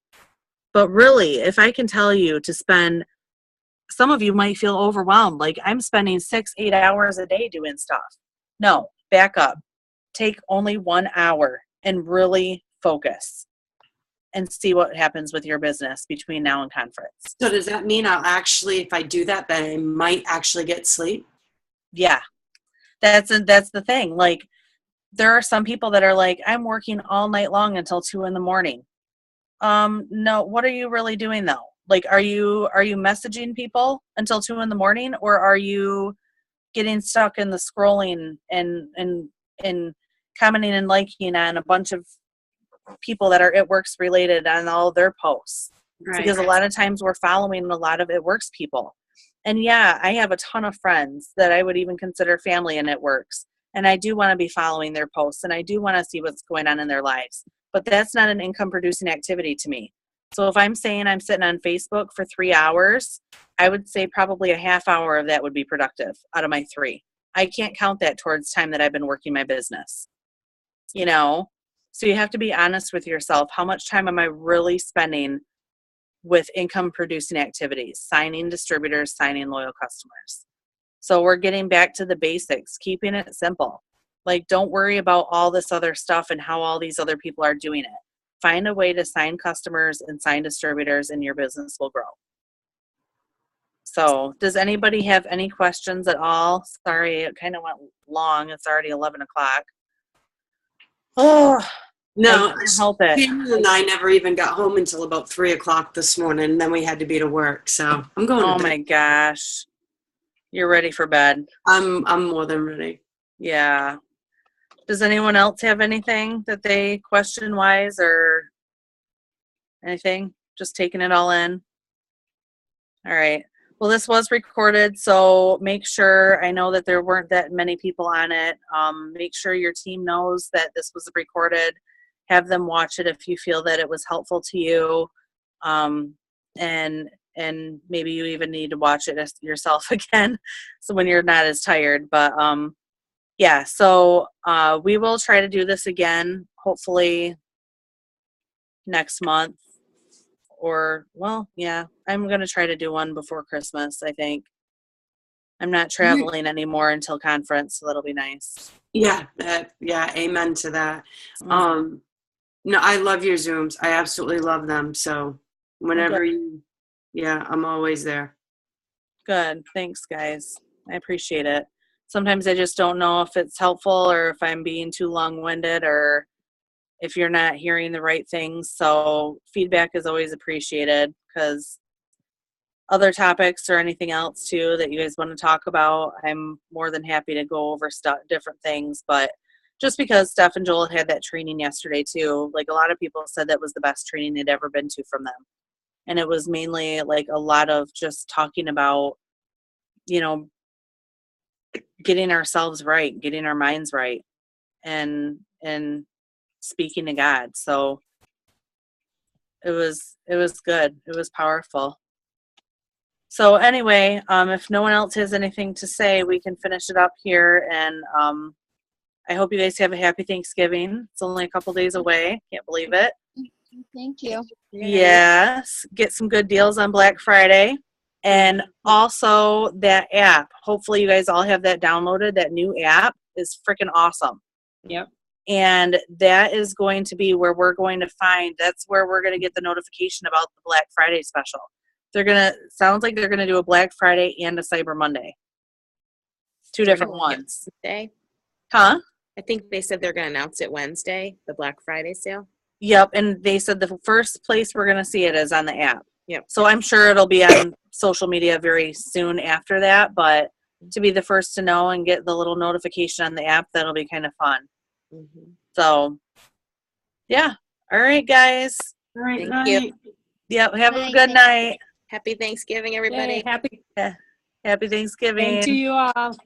But really, if I can tell you to spend, some of you might feel overwhelmed, like I'm spending 6-8 hours a day doing stuff. No, back up. Take only 1 hour and really focus and see what happens with your business between now and conference. So does that mean I'll actually, if I do that, then I might actually get sleep? Yeah, that's the thing. Like there are some people that are like, I'm working all night long until 2 a.m. No, what are you really doing though? Like, are you messaging people until 2 a.m, or are you getting stuck in the scrolling and commenting and liking on a bunch of people that are It Works related on all their posts? Right. Because a lot of times we're following a lot of It Works people. And yeah, I have a ton of friends that I would even consider family in It Works. And I do want to be following their posts, and I do want to see what's going on in their lives. But that's not an income producing activity to me. So if I'm saying I'm sitting on Facebook for 3 hours, I would say probably a half hour of that would be productive out of my 3. I can't count that towards time that I've been working my business. You know? So you have to be honest with yourself. How much time am I really spending with income producing activities, signing distributors, signing loyal customers? So we're getting back to the basics, keeping it simple. Like, don't worry about all this other stuff and how all these other people are doing it. Find a way to sign customers and sign distributors, and your business will grow. So, does anybody have any questions at all? Sorry, it kind of went long. It's already 11 o'clock. Oh, No, I can't help it. Cameron and I never even got home until about 3 o'clock this morning, and then we had to be to work. So I'm going Oh to bed. my gosh. You're ready for bed. I'm more than ready. Yeah. Does anyone else have anything that they question wise or anything? Just taking it all in. All right. Well, this was recorded, so make sure, I know that there weren't that many people on it. Make sure your team knows that this was recorded. Have them watch it if you feel that it was helpful to you. And maybe you even need to watch it yourself again, so when you're not as tired. But yeah, so we will try to do this again, hopefully next month. Or, well, yeah, I'm going to try to do one before Christmas, I think. I'm not traveling anymore until conference, so that'll be nice. Yeah, amen to that. No, I love your Zooms. I absolutely love them. So whenever I'm always there. Good. Thanks, guys. I appreciate it. Sometimes I just don't know if it's helpful or if I'm being too long-winded or if you're not hearing the right things. So feedback is always appreciated, because other topics or anything else too that you guys want to talk about, I'm more than happy to go over different things. But just because Steph and Joel had that training yesterday too, like a lot of people said that was the best training they'd ever been to from them. And it was mainly like a lot of just talking about, you know, getting ourselves right, getting our minds right, and speaking to God. So it was good. It was powerful. So anyway, if no one else has anything to say, we can finish it up here. And I hope you guys have a happy Thanksgiving. It's only a couple days away. Can't believe it. Thank you. Yes. Get some good deals on Black Friday. And also that app. Hopefully you guys all have that downloaded. That new app is freaking awesome. Yep. And that is going to be where we're going to find, that's where we're going to get the notification about the Black Friday special. Sounds like they're going to do a Black Friday and a Cyber Monday. Two different ones. Wednesday. Huh? I think they said they're going to announce it Wednesday, the Black Friday sale. Yep. And they said the first place we're going to see it is on the app. Yep. So I'm sure it'll be on social media very soon after that. But to be the first to know and get the little notification on the app, that'll be kind of fun. Mm-hmm. So, yeah. All right, guys. All right, Thank night. you. Yep. Have a Night. good night. Happy Thanksgiving, everybody. Yay, happy Happy Thanksgiving. Same to you all.